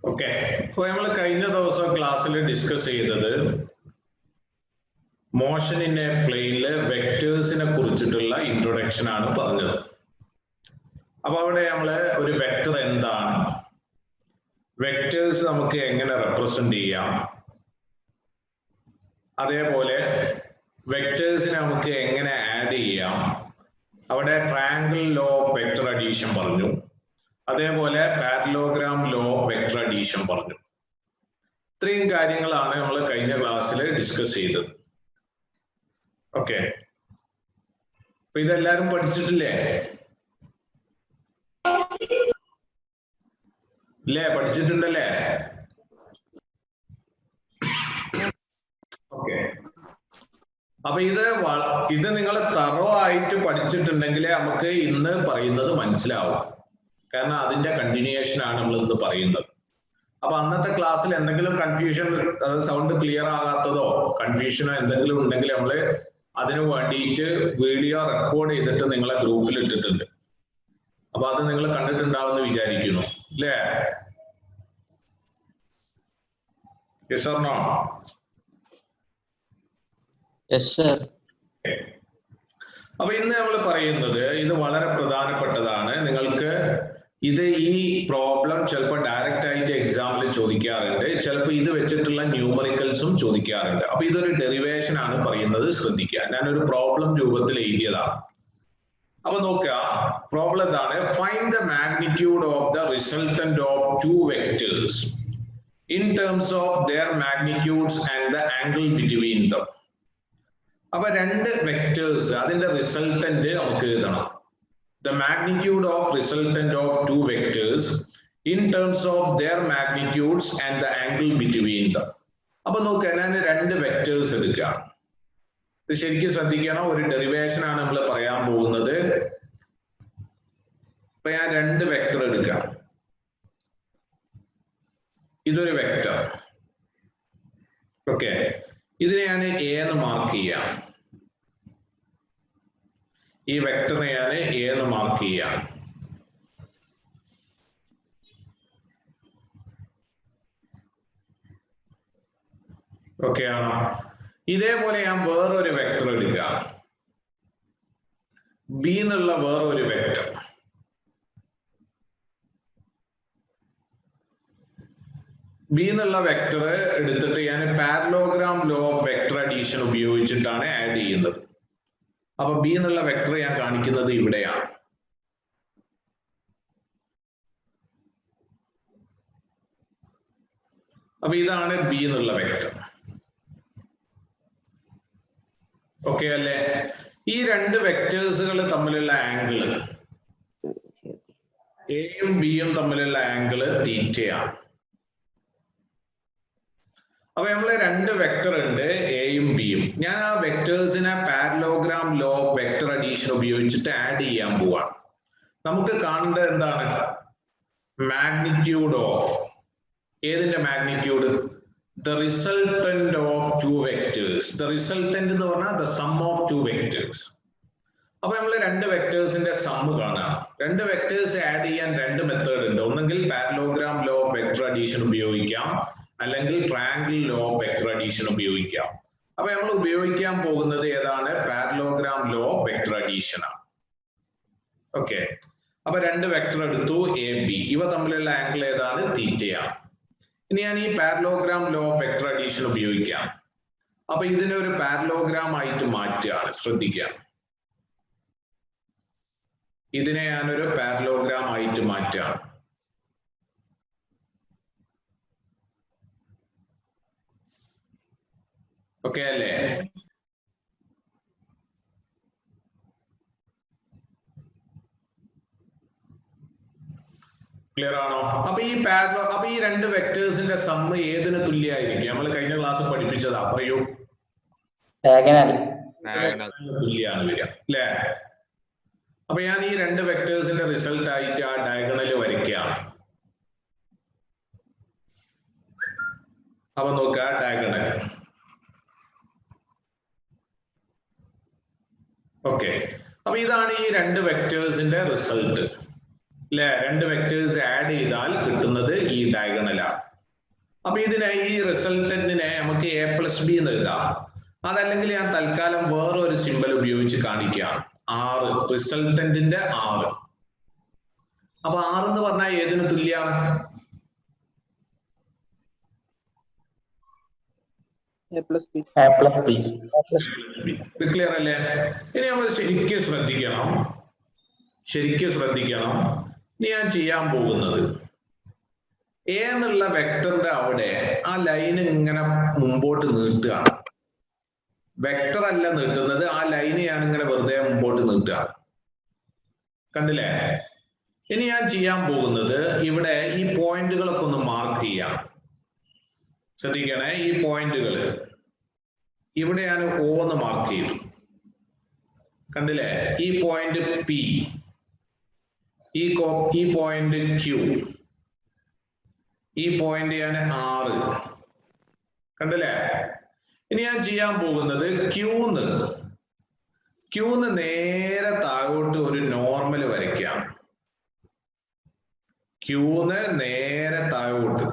Okay, അപ്പോൾ നമ്മൾ കഴിഞ്ഞ ദിവസം ക്ലാസ്സിൽ ഡിസ്കസ് ചെയ്തത് മോഷൻ ഇൻ എ പ്ലെയിനില് വെക്ടേഴ്സിനെ കുറിച്ചിട്ടുള്ള ഇൻട്രൊഡക്ഷൻ ആണ് പറഞ്ഞത്. അപ്പൊ അവിടെ നമ്മള് ഒരു വെക്ടർ എന്താണ്, വെക്ടേഴ്സ് നമുക്ക് എങ്ങനെ റെപ്രസെന്റ് ചെയ്യാം, അതേപോലെ വെക്ടേഴ്സിനെ നമുക്ക് എങ്ങനെ ആഡ് ചെയ്യാം, അവിടെ triangle law of vector addition പറഞ്ഞു, അതേപോലെ parallelogram law of vector addition പറഞ്ഞു. ഇത്രയും കാര്യങ്ങളാണ് നമ്മൾ കഴിഞ്ഞ ക്ലാസ്സിൽ ഡിസ്കസ് ചെയ്തത്. ഓക്കെ, അപ്പൊ ഇതെല്ലാരും പഠിച്ചിട്ടില്ലേ? ഇല്ലേ, പഠിച്ചിട്ടുണ്ടല്ലേ? ഓക്കെ, അപ്പൊ ഇത് നിങ്ങൾ തറോ ആയിട്ട് പഠിച്ചിട്ടുണ്ടെങ്കിലേ നമുക്ക് ഇന്ന് പറയുന്നത് മനസ്സിലാവും. കാരണം അതിന്റെ കണ്ടിന്യൂവേഷൻ ആണ് നമ്മൾ ഇന്ന് പറയുന്നത്. അപ്പൊ അന്നത്തെ ക്ലാസ്സിൽ എന്തെങ്കിലും കൺഫ്യൂഷൻ, സൗണ്ട് ക്ലിയർ ആകാത്തതോ കൺഫ്യൂഷനോ എന്തെങ്കിലും ഉണ്ടെങ്കിൽ നമ്മള് അതിനു വേണ്ടിയിട്ട് വീഡിയോ റെക്കോർഡ് ചെയ്തിട്ട് നിങ്ങളെ ഗ്രൂപ്പിൽ ഇട്ടിട്ടുണ്ട്. അപ്പൊ അത് നിങ്ങൾ കണ്ടിട്ടുണ്ടാവുമെന്ന് വിചാരിക്കുന്നു, അല്ലേ? Yes or no? Yes, sir. അപ്പൊ ഇന്ന് നമ്മൾ പറയുന്നത് ഇത് വളരെ പ്രധാനപ്പെട്ടതാണ്. നിങ്ങൾക്ക് ഇത് ഈ പ്രോബ്ലം ചിലപ്പോൾ ഡയറക്റ്റ് ആയിട്ട് എക്സാമിൽ ചോദിക്കാറുണ്ട്, ചിലപ്പോൾ ഇത് വെച്ചിട്ടുള്ള ന്യൂമറിക്കൽസും ചോദിക്കാറുണ്ട്. അപ്പൊ ഇതൊരു ഡെറിവേഷൻ ആണ് പറയുന്നത്, ശ്രദ്ധിക്കുക. ഞാനൊരു പ്രോബ്ലം രൂപത്തിൽ എഴുതിയതാണ്. അപ്പൊ നോക്കുക, പ്രോബ്ലം എന്താണ്? Find the magnitude of the resultant of two vectors in terms of their magnitudes and the angle between them. അപ്പൊ രണ്ട് വെക്ടേഴ്സ്, അതിന്റെ റിസൾട്ടന്റ് നമുക്ക് എഴുതണം. The magnitude of resultant of two vectors in terms of their magnitudes and the angle between them. അപ്പൊ നോക്കുക, ഞാൻ രണ്ട് vectors എടുക്കുക. ഇത് ശരിക്കും ശ്രദ്ധിക്കണം, ഒരു ഡെറിവേഷൻ ആണ് നമ്മൾ പറയാൻ പോകുന്നത്. ഇപ്പൊ ഞാൻ രണ്ട് വെക്ടർ എടുക്കാം. ഇതൊരു വെക്ടർ. ഓക്കെ, ഇതിനെ ഞാൻ എ എന്ന് മാർക്ക് ചെയ്യാം. ഈ വെക്ടറിനെ ഞാൻ എ എന്ന് മാർക്ക് ചെയ്യാം. ഓക്കെ ആണോ? ഇതേപോലെ ഞാൻ വേറൊരു വെക്ടർ എടുക്കാം, ബി എന്നുള്ള വേറൊരു വെക്ടർ. ബി എന്നുള്ള വെക്ടർ എടുത്തിട്ട് ഞാൻ parallelogram law of vector addition ഉപയോഗിച്ചിട്ടാണ് ആഡ് ചെയ്യുന്നത്. അപ്പൊ ബി എന്നുള്ള വെക്ടർ ഞാൻ കാണിക്കുന്നത് ഇവിടെയാണ്. അപ്പൊ ഇതാണ് ബി എന്നുള്ള വെക്ടർ. ഓക്കെ അല്ലേ? ഈ രണ്ട് വെക്ടേഴ്സുകൾ തമ്മിലുള്ള ആംഗിള്, എയും ബിയും തമ്മിലുള്ള ആംഗിള് തീറ്റയാണ്. അപ്പൊ നമ്മള് രണ്ട് വെക്ടർ ഉണ്ട്, എയും ബിയും. ഞാൻ ആ വെക്ടേഴ്സിനെ parallelogram law of vector addition ഉപയോഗിച്ചിട്ട് ആഡ് ചെയ്യാൻ പോവാണ്. നമുക്ക് കാണേണ്ടത് എന്താണ്? മാഗ്നിറ്റ്യൂഡ് ഓഫ്, ഏതിന്റെ magnitude? The resultant of two vectors. The resultant എന്ന് പറഞ്ഞാൽ the sum of two vectors. അപ്പൊ നമ്മൾ രണ്ട് വെക്ടേഴ്സിന്റെ സമ്മ് കാണാം. രണ്ട് വെക്ടേഴ്സ് ആഡ് ചെയ്യാൻ രണ്ട് മെത്തേഡ് ഉണ്ട്. ഒന്നെങ്കിൽ parallelogram law of vector addition ഉപയോഗിക്കാം, അല്ലെങ്കിൽ triangle law of vector addition ഉപയോഗിക്കാം. അപ്പൊ നമ്മൾ ഉപയോഗിക്കാൻ പോകുന്നത് ഏതാണ്? Parallelogram law of vector addition ആണ്. ഓക്കെ, അപ്പൊ രണ്ട് വെക്ടർ എടുത്തു, എ ബി. ഇവ തമ്മിലുള്ള ആംഗിൾ ഏതാണ്? തീറ്റയാണ്. ഇനി ഞാൻ ഈ parallelogram law of vector addition ഉപയോഗിക്കാം. അപ്പൊ ഇതിനെ ഒരു പാരലോഗ്രാം ആയിട്ട് മാറ്റുകയാണ്, ശ്രദ്ധിക്കുക. ഇതിനെ ഞാനൊരു പാരലോഗ്രാം ആയിട്ട് മാറ്റുകയാണ്. ഓക്കെ അല്ലേ? ക്ലിയർ ആണോ? അപ്പൊ ഈ രണ്ട് വെക്ടേഴ്സിന്റെ സമ്മ് ഏതിന് തുല്യമായിരിക്കും? നമ്മൾ കഴിഞ്ഞ ക്ലാസ് പഠിപ്പിച്ചതാ, പറയൂ. തുല്യാണ് വരിക, അല്ലേ? അപ്പൊ ഞാൻ ഈ രണ്ട് വെക്ടേഴ്സിന്റെ റിസൾട്ട് ആയിട്ട് ആ ഡയഗണൽ വരയ്ക്കുകയാണ്. അപ്പൊ നോക്കുക, ഡയഗണൽ. ഓക്കെ, അപ്പൊ ഇതാണ് ഈ രണ്ട് വെക്ടേഴ്സിന്റെ റിസൾട്ട്. അല്ലെ? രണ്ട് വെക്ടേഴ്സ് ആഡ് ചെയ്താൽ കിട്ടുന്നത് ഈ ഡയഗണലാണ്. അപ്പൊ ഇതിനെ ഈ റിസൾട്ടന്റിനെ നമുക്ക് a+b എന്ന് എഴുതാം. അതല്ലെങ്കിൽ ഞാൻ തൽക്കാലം വേറൊരു സിമ്പൽ ഉപയോഗിച്ച് കാണിക്കാം. 6 റിസൾട്ടന്റിന്റെ 6. അപ്പൊ 6 എന്ന് പറഞ്ഞാൽ ഏതിന് തുല്യാണ്? ക്ലിയർ അല്ലേ? ഇനി നമ്മൾ ശരിക്കും ശ്രദ്ധിക്കണം. ഇനി ഞാൻ ചെയ്യാൻ പോകുന്നത് എ എന്നുള്ള വെക്ടറിന്റെ അവിടെ ആ ലൈൻ ഇങ്ങനെ മുമ്പോട്ട് നീട്ടുകയാണ്. വെക്ടർ അല്ല നീട്ടുന്നത്, ആ ലൈന് ഞാൻ ഇങ്ങനെ വെറുതെ മുമ്പോട്ട് നീട്ടുക. കണ്ടില്ലേ? ഇനി ഞാൻ ചെയ്യാൻ പോകുന്നത് ഇവിടെ ഈ പോയിന്റുകളൊക്കെ ഒന്ന് മാർക്ക് ചെയ്യാം. ശ്രദ്ധിക്കണേ, ഈ പോയിന്റുകൾ ഇവിടെ ഞാൻ O എന്ന് മാർക്ക് ചെയ്തു. കണ്ടില്ലേ? ഈ പോയിന്റ് P, ഈ പോയിന്റ് Q, ഈ പോയിന്റ് ഞാൻ R. കണ്ടില്ലേ? ഇനി ഞാൻ ചെയ്യാൻ പോകുന്നത് ക്യൂന്ന് നേരെ താഴോട്ട് ഒരു നോർമൽ വരയ്ക്കാം. ക്യൂന്ന് നേരെ താഴോട്ട്.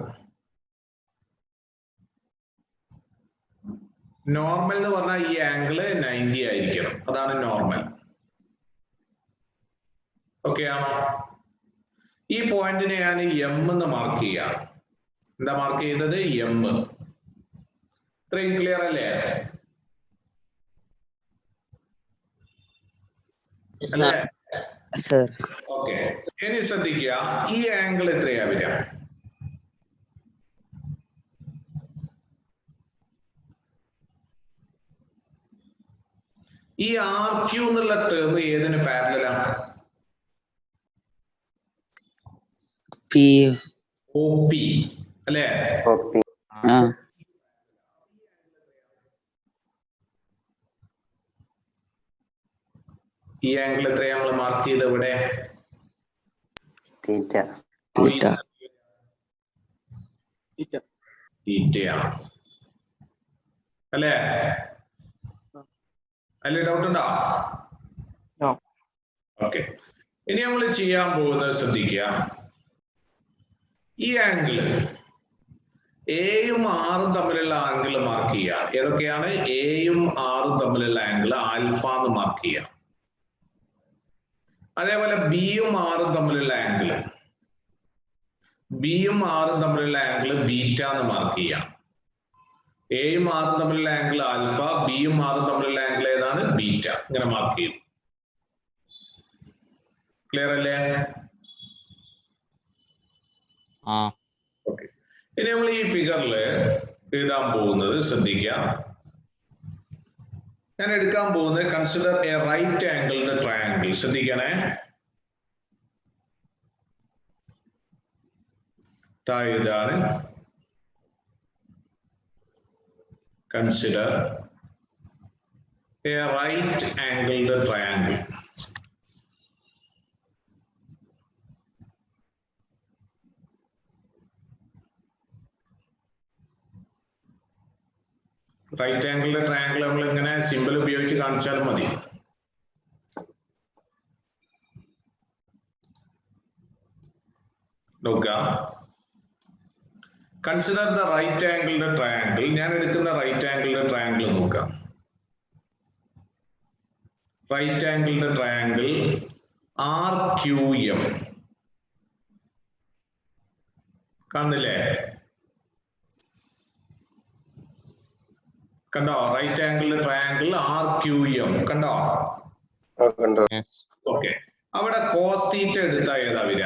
നോർമൽ എന്ന് പറഞ്ഞാൽ ഈ ആംഗിള് 90 ആയിരിക്കണം. അതാണ് നോർമൽ. ഓക്കെ ആണോ? ഈ പോയിന്റിനെ ഞാൻ M എന്ന് മാർക്ക് ചെയ്യാം. എന്താ മാർക്ക് ചെയ്തത്? M. ഇത്രയും ക്ലിയർ അല്ലേ? ഓക്കെ. ഇനി ശ്രദ്ധിക്കുക, ഈ ആംഗിൾ എത്രയാ വരിക? ഈ RQ എന്നുള്ള ടേം ഏതിന് പാരലലാണ്? OP അല്ലേ? ഈ ആംഗിൾ എത്രയാ നമ്മൾ മാർക്ക് ചെയ്ത് ഇവിടെ? തീറ്റയാണ് അല്ലേ? അതിൽ ഡൗട്ട് ഉണ്ടോ? ഓക്കെ. ഇനി നമ്മൾ ചെയ്യാൻ പോകുന്നത് ശ്രദ്ധിക്കുക, ഈ ആംഗിള് എയും ആറും തമ്മിലുള്ള ആംഗിൾ മാർക്ക് ചെയ്യാം. ഏതൊക്കെയാണ്? എയും ആറും തമ്മിലുള്ള ആംഗിൾ ആൽഫ എന്ന് മാർക്ക് ചെയ്യാം. അതേപോലെ ബിയും ആറും തമ്മിലുള്ള ആംഗിൾ ബീറ്റ എന്ന് മാർക്ക് ചെയ്യാം. എയും ആറും തമ്മിലുള്ള ആംഗിൾ ആൽഫ, ബിയും ആറും തമ്മിലുള്ള ആംഗിൾ ഏതാണ്? ബീറ്റ. ഇങ്ങനെ മാർക്ക് ചെയ്യും. ക്ലിയർ അല്ലേ? ഓക്കെ. ഇനി നമ്മൾ ഈ ഫിഗറിൽ എഴുതാൻ പോകുന്നത് ശ്രദ്ധിക്കാം. ഞാൻ എടുക്കാൻ പോകുന്നത് consider a right angled triangle. ശ്രദ്ധിക്കണേ, ഇതാണ് consider a right angled triangle. Right ആംഗിളിന്റെ ട്രയാംഗിൾ നമ്മൾ ഇങ്ങനെ സിമ്പിൾ ഉപയോഗിച്ച് കാണിച്ചാലും മതി. നോക്കുക, കൺസിഡർ ദ റൈറ്റ് ആംഗിളിന്റെ ട്രയാംഗിൾ. ഞാൻ എടുക്കുന്ന റൈറ്റ് ആംഗിളിന്റെ ട്രയാംഗിൾ നോക്കാം. റൈറ്റ് ആംഗിളിന്റെ ട്രയാംഗിൾ RQM. കാണുന്നില്ലേ? കണ്ടോ? റൈറ്റ് ആംഗിളിന്റെ ട്രയാംഗിൾ RQM കണ്ടോ? ഓക്കെ. അവിടെ കോസ് തീറ്റ എടുത്താ ഏതാ വരിക?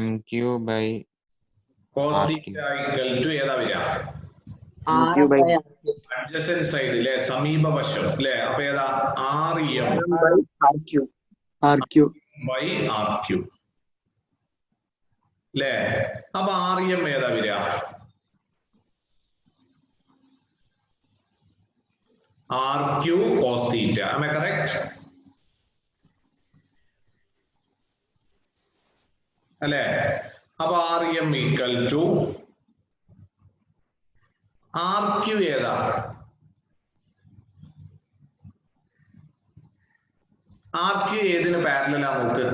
MQ by cos theta equal to ഏതാ വരിക? അഡ്ജസന്റ് സൈഡ് അല്ലേ? സമീപവശം അല്ലേ? അപ്പൊ ഏതാ? RM by RQ അല്ലേ? അപ്പൊ RM ഏതാ വരിക? RQ cos theta. Am I correct? അല്ലേ? അപ്പൊ RM ഈക്വൽ ടു RQ ഏതാ? ആർ ക്യൂ ഏതിന് പാരലലാ നോക്ക്?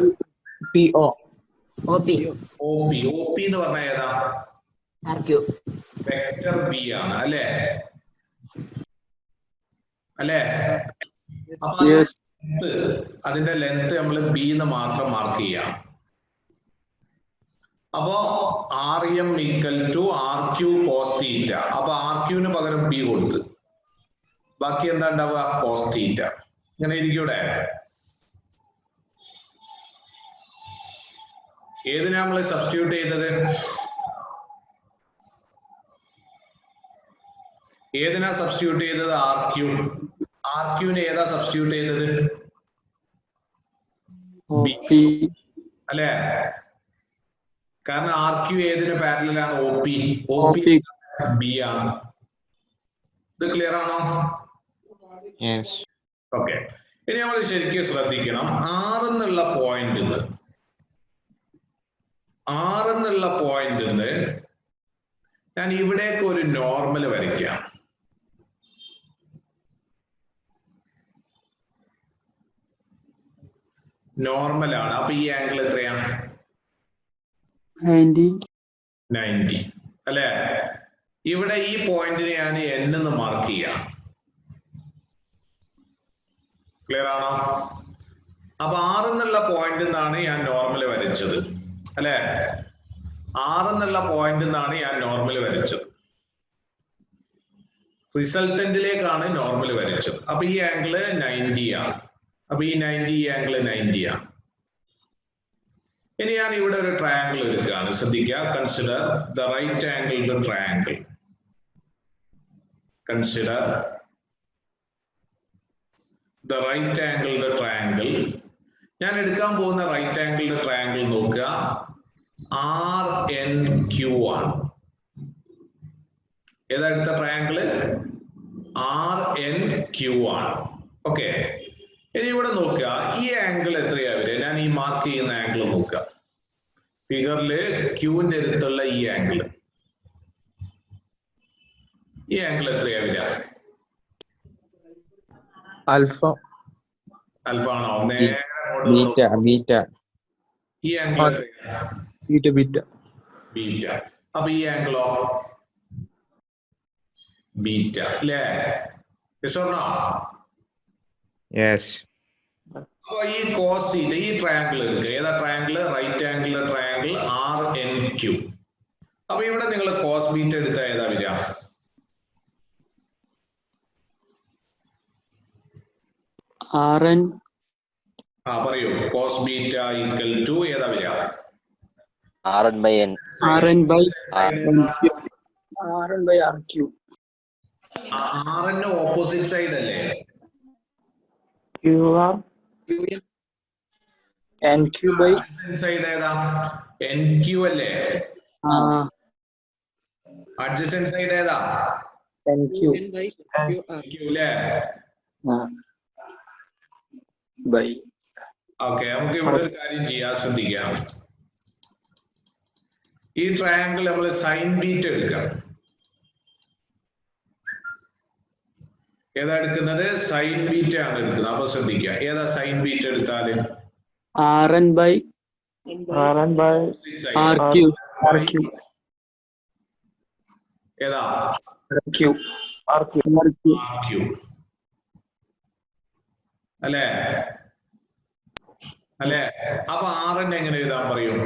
PO. OP. OP എന്ന് പറഞ്ഞാൽ ഏതാ? RQ. വെക്ടർ ബി ആണ് അല്ലേ? അല്ലേ? അപ്പൊ അതിന്റെ ലെങ്ത് നമ്മൾ ബി എന്ന് മാത്രം മാർക്ക് ചെയ്യാം. അപ്പോ RM equal to RQ cos theta. അപ്പൊ RQന് പകരം ബി കൊടുത്ത് ബാക്കി എന്താ ഉണ്ടാവുക? cos തീറ്റ. ഇങ്ങനെ ഇരിക്കൂടെ? ഏതിനാ നമ്മൾ സബ്സ്റ്റിറ്റ്യൂട്ട് ചെയ്തത്? ഏതിനാ സബ്സ്റ്റിറ്റ്യൂട്ട് ചെയ്തത്? RQന് ഏതാ സബ്സ്റ്റിറ്റ്യൂട്ട് ചെയ്തത്? OP. അല്ലേ? കാരണം RQ ഏതിന് പാരലലാണ്? OP ബി ആണ്. ഇത് ക്ലിയർ ആണോ? Yes. ഓക്കെ. ഇനി നമ്മൾ ശരിക്കും ശ്രദ്ധിക്കണം. ആറ് എന്നുള്ള പോയിന്റ് ഞാൻ ഇവിടേക്ക് ഒരു നോർമൽ വരയ്ക്കാം. നോർമൽ ആണ്. അപ്പൊ ഈ ആംഗിൾ എത്രയാണ്? 90 അല്ലെ? ഇവിടെ ഈ പോയിന്റിനെ ഞാൻ N എന്ന് മാർക്ക് ചെയ്യാം. ക്ലിയർ ആണോ? അപ്പൊ ആറ് എന്നുള്ള പോയിന്റ് നിന്നാണ് ഞാൻ നോർമൽ വരച്ചത് അല്ലെ? ആറ് എന്നുള്ള പോയിന്റ് നിന്നാണ് ഞാൻ നോർമൽ വരച്ചത്. റിസൾട്ടന്റിലേക്കാണ് നോർമൽ വരച്ചത്. അപ്പൊ ഈ ആംഗിള് 90 ആണ്. അപ്പൊ ഈ 90 ഈ ആംഗിള് 90 ആണ്. ഇനി ഞാൻ ഇവിടെ ഒരു ട്രയാങ്കിൾ എടുക്കുകയാണ്. ശ്രദ്ധിക്കുക. Consider the right angle the triangle. Consider the right angle the triangle. ഞാൻ എടുക്കാൻ പോകുന്ന റൈറ്റ് ആംഗിൾ ദ ട്രയാങ്കിൾ നോക്കുക. RNQ ആണ്. ഏതാ എടുത്ത ട്രയാങ്കിള്? RNQ ആണ്. ഓക്കെ. ഇനി ഇവിടെ നോക്കുക. ഈ ആംഗിൾ എത്രയാ വരിക? ഞാൻ ഈ മാർക്ക് ചെയ്യുന്ന ആംഗിൾ നോക്കുക. ഫിഗറില് ക്യൂവിന്റെ അടുത്തുള്ള ഈ ആംഗിൾ എത്രയാ വരിക? ആൽഫ. ആൽഫ ആണോ? നേരെ ബീറ്റ. ഈ ആംഗിൾ ബീറ്റ. അപ്പൊ ഈ ആംഗിളോ? ബീറ്റ അല്ലേ? Yes. അപ്പൊ ഈ കോസ് തീറ്റ, ഈ ട്രയാങ്കിൾ എടുക്കുക. ഏതാ triangle? Right angle triangle RNQ. അപ്പൊ ഇവിടെ നിങ്ങൾ കോസ് ബീറ്റ എടുത്ത ഏതാ വരിക? RN. പറയൂ. കോസ് ബീറ്റ ഈക്വൽ ടു ഏതാ വരിക? RN by N. RN by RQ. RN opposite side അല്ലേ? QR. NQ by സൈഡ് ഏതാ? NQ അല്ലേ? അഡ്ജസന്റ് സൈഡ് ഏതാ? NQ അല്ലേ? by. ഓക്കെ. നമുക്ക് ഇവിടെ ഒരു കാര്യം ചെയ്യാൻ ശ്രദ്ധിക്കാം. ഈ ട്രയാങ്കിൾ നമ്മൾ സൈൻ ബീറ്റ എടുക്കാം. ഏതാ എടുക്കുന്നത്? സൈൻ ബീറ്റ ആണ് എടുക്കുന്നത്. അപ്പൊ ശ്രദ്ധിക്കുക. ഏതാ സൈൻ ബീറ്റ എടുത്താല്? RN by RQ. ഏതാ? RQ. അല്ലേ? അപ്പൊ RN എങ്ങനെ എഴുതാൻ പറയും?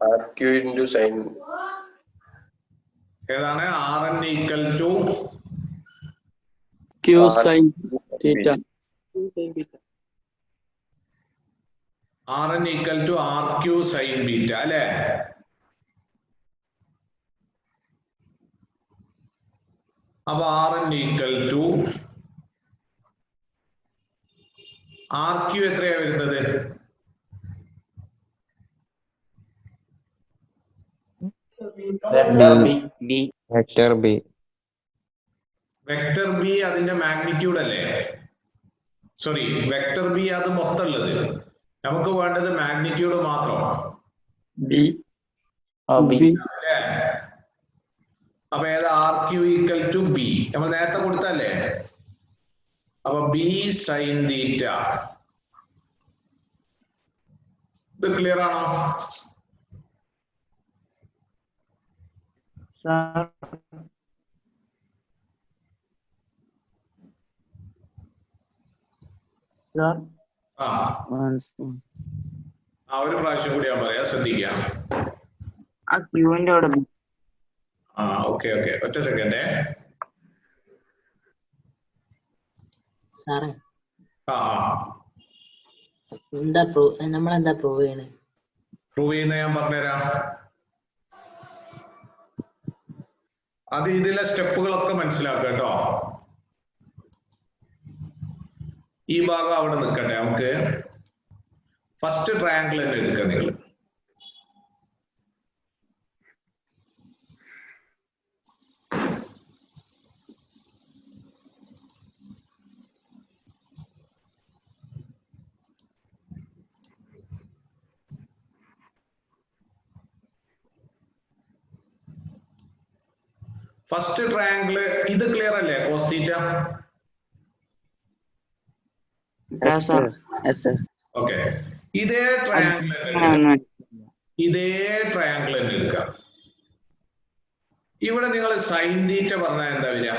RQ into sin. ഏതാണ്? RN equal to Q sin theta. RN equal to RQ sine beta അല്ലേ? അപ്പൊ RN ഈക്വൽ ടു RQ എത്രയാ വരുന്നത്? Vector B. വെക്ടർ ബി അതിന്റെ മാഗ്നിറ്റ്യൂഡ് അല്ലേ? സോറി, വെക്ടർ ബി അത് മൊത്തം ഉള്ളത്. നമുക്ക് വേണ്ടത് മാഗ്നിറ്റ്യൂഡ് മാത്രം. B. അപ്പൊ ഏതാ R Q equal to B നമ്മൾ നേരത്തെ കൊടുത്തല്ലേ. അപ്പൊ ബി സൈൻ തീറ്റ. ഇത് ക്ലിയർ ആണോ? Sir. Sir. ആ ഒരു പ്രാവശ്യം കൂടി ഞാൻ പറയാം, ശ്രദ്ധിക്കാം. ആ ക്യൂവിന്റെ അവിടെ ആ ഓക്കെ ഒറ്റ സെക്കൻഡേ. സാറേ ആ നമ്മളെന്താ പ്രൂവ് ചെയ്യണേ? പ്രൂവ് ചെയ്യുന്ന ഞാൻ പറഞ്ഞുതരാം. അത് ഇതിലെ സ്റ്റെപ്പുകളൊക്കെ മനസ്സിലാക്കുക കേട്ടോ. ഈ ഭാഗം അവിടെ നിൽക്കട്ടെ. നമുക്ക് ഫസ്റ്റ് ട്രയാങ്കിൾ തന്നെ എടുക്കുക നിങ്ങൾ. ഫസ്റ്റ് ട്രയാങ്കിള് ഇത് ക്ലിയർ അല്ലേ? Cos theta. ഓക്കെ, ഇതേ ട്രയാങ്കിൾ തന്നെ എടുക്കുക. ഇവിടെ നിങ്ങൾ സൈൻ തീറ്റ പറഞ്ഞാൽ എന്താ വരിക?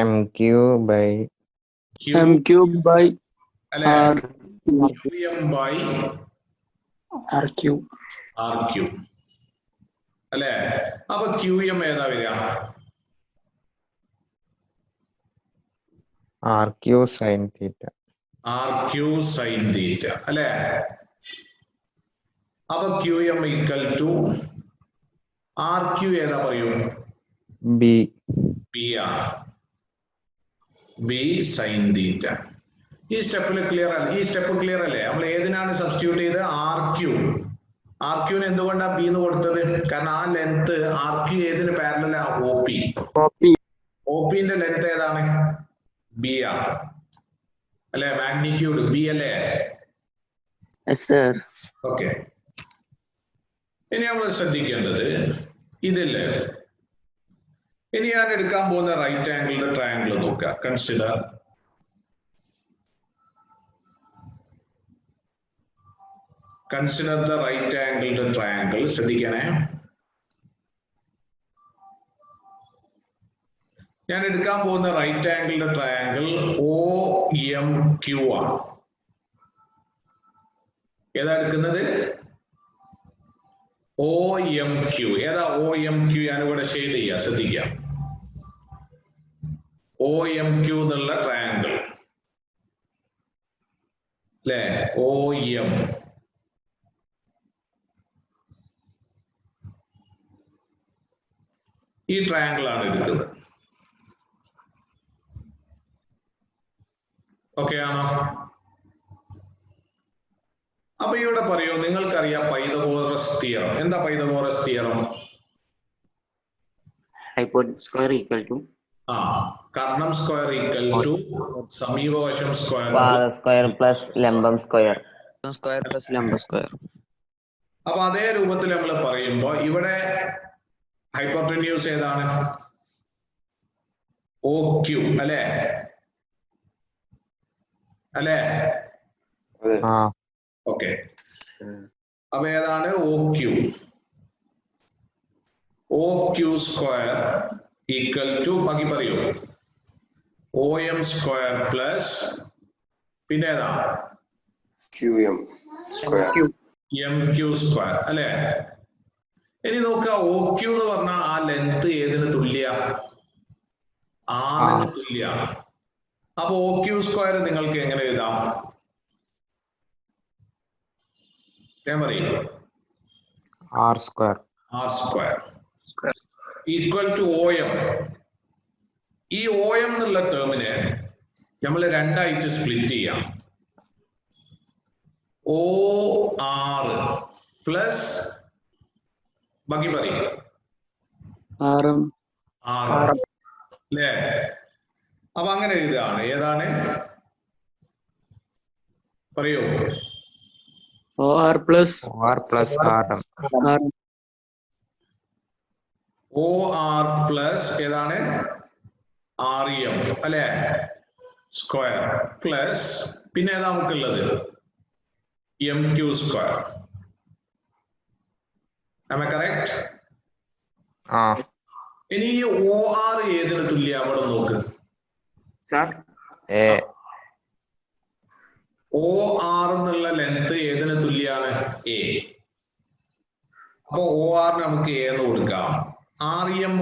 M Q by M cube by അല്ലെ, R QM by R Q അല്ലെ. അപ്പൊ QM ഏതാ വരിക? R Q sine theta. RQ sine theta അല്ലെ. അപ്പൊ QM ഈക്വൽ ടു RQ ഏതാ പറയൂ? ബി ആണ്. ബി സൈൻ തീറ്റ. ഈ സ്റ്റെപ്പിൽ ക്ലിയർ അല്ലേ? ഈ സ്റ്റെപ്പ് ക്ലിയർ അല്ലേ? നമ്മൾ ഏതിനാണ് സബ്സ്റ്റിറ്റ്യൂട്ട് ചെയ്ത്? ആർക്യൂന് എന്തുകൊണ്ടാ ബി എന്ന് കൊടുത്തത്? കാരണം ആ ലെങ്ത് ആർക്യൂ ഏതിന് പാരലലാ? OP-ന്റെ ലെങ്ത് ഏതാണ്? ബി ആണ് അല്ലെ. മാഗ്നിറ്റ്യൂഡ് ബി അല്ലേ? ഓക്കെ. ഇനി നമ്മൾ ശ്രദ്ധിക്കേണ്ടത് ഇതില്ലേ, ഇനി ഞാൻ എടുക്കാൻ പോകുന്ന റൈറ്റ് ആംഗിളിന്റെ ട്രയാംഗിൾ നോക്കുക. Consider the right angled triangle. ശ്രദ്ധിക്കണേ, ഞാൻ എടുക്കാൻ പോകുന്ന റൈറ്റ് ആംഗിളിന്റെ ട്രയാംഗിൾ OMQ ആണ്. ഏതാ എടുക്കുന്നത്? OMQ. ഏതാ OMQ? ഞാനിവിടെ ഷെയ്ഡ് ചെയ്യാം, ശ്രദ്ധിക്കാം. OMQ എന്നുള്ള ട്രയാംഗിൾ അല്ലെ, OM. ഈ ട്രയാംഗിൾ ആണ് എടുക്കുന്നത്. ഓക്കെ ആണോ? അപ്പൊ ഇവിടെ പറയൂ, നിങ്ങൾക്കറിയാം പൈതഗോറസ് തിയറം. എന്താ Pythagoras theorem? Hypotenuse square equal to കർണം സ്ക്വയർ ഈക്വൽ ടു സമീപവശം സ്ക്വയർ പ്ലസ് ലംബം സ്ക്വയർ. അപ്പൊ അതേ രൂപത്തിൽ നമ്മൾ പറയുമ്പോ ഇവിടെ ഹൈപ്പോട്ടന്യൂസ് ഏതാണ്? OQ അല്ലെ. ഓക്കെ. അപ്പൊ ഏതാണ് OQ സ്ക്വയർ ഈക്വൽ ടു, ബാക്കി പറയൂ, OM സ്ക്വയർ പ്ലസ് പിന്നെ ഏതാ? MQ സ്ക്വയർ അല്ലെ. ഇനി നോക്കുക, OQ എന്ന് പറഞ്ഞാൽ ആ ലെങ്ത് ഏതിന് തുല്യ? R തുല്യ. അപ്പൊ OQ സ്ക്വയർ നിങ്ങൾക്ക് എങ്ങനെ എഴുതാം? ഞാൻ പറയും R square equal to OM. ഈ OM എന്നുള്ള ടേമിനെ നമ്മൾ രണ്ടായിട്ട് സ്പ്ലിറ്റ് ചെയ്യാം. OR പ്ലസ് ബാക്കി പറയും അല്ലേ. അപ്പൊ അങ്ങനെ എഴുതുകയാണ്. ഏതാണ് പറയൂ? OR plus OR plus RM. R. OR plus ഏതാണ് REM അല്ലെ സ്ക്വയർ പ്ലസ് പിന്നെ ഏതാ നമുക്കുള്ളത് MQ square. Am I correct? ഇനി ഈ OR ഏതിന് തുല്യ അവിടെ നോക്ക്. Sir. A. OR എന്നുള്ള ലെങ്ത് ഏതിന് തുല്യാണ് A. അപ്പൊ OR നമുക്ക് A എന്ന് കൊടുക്കാം. REM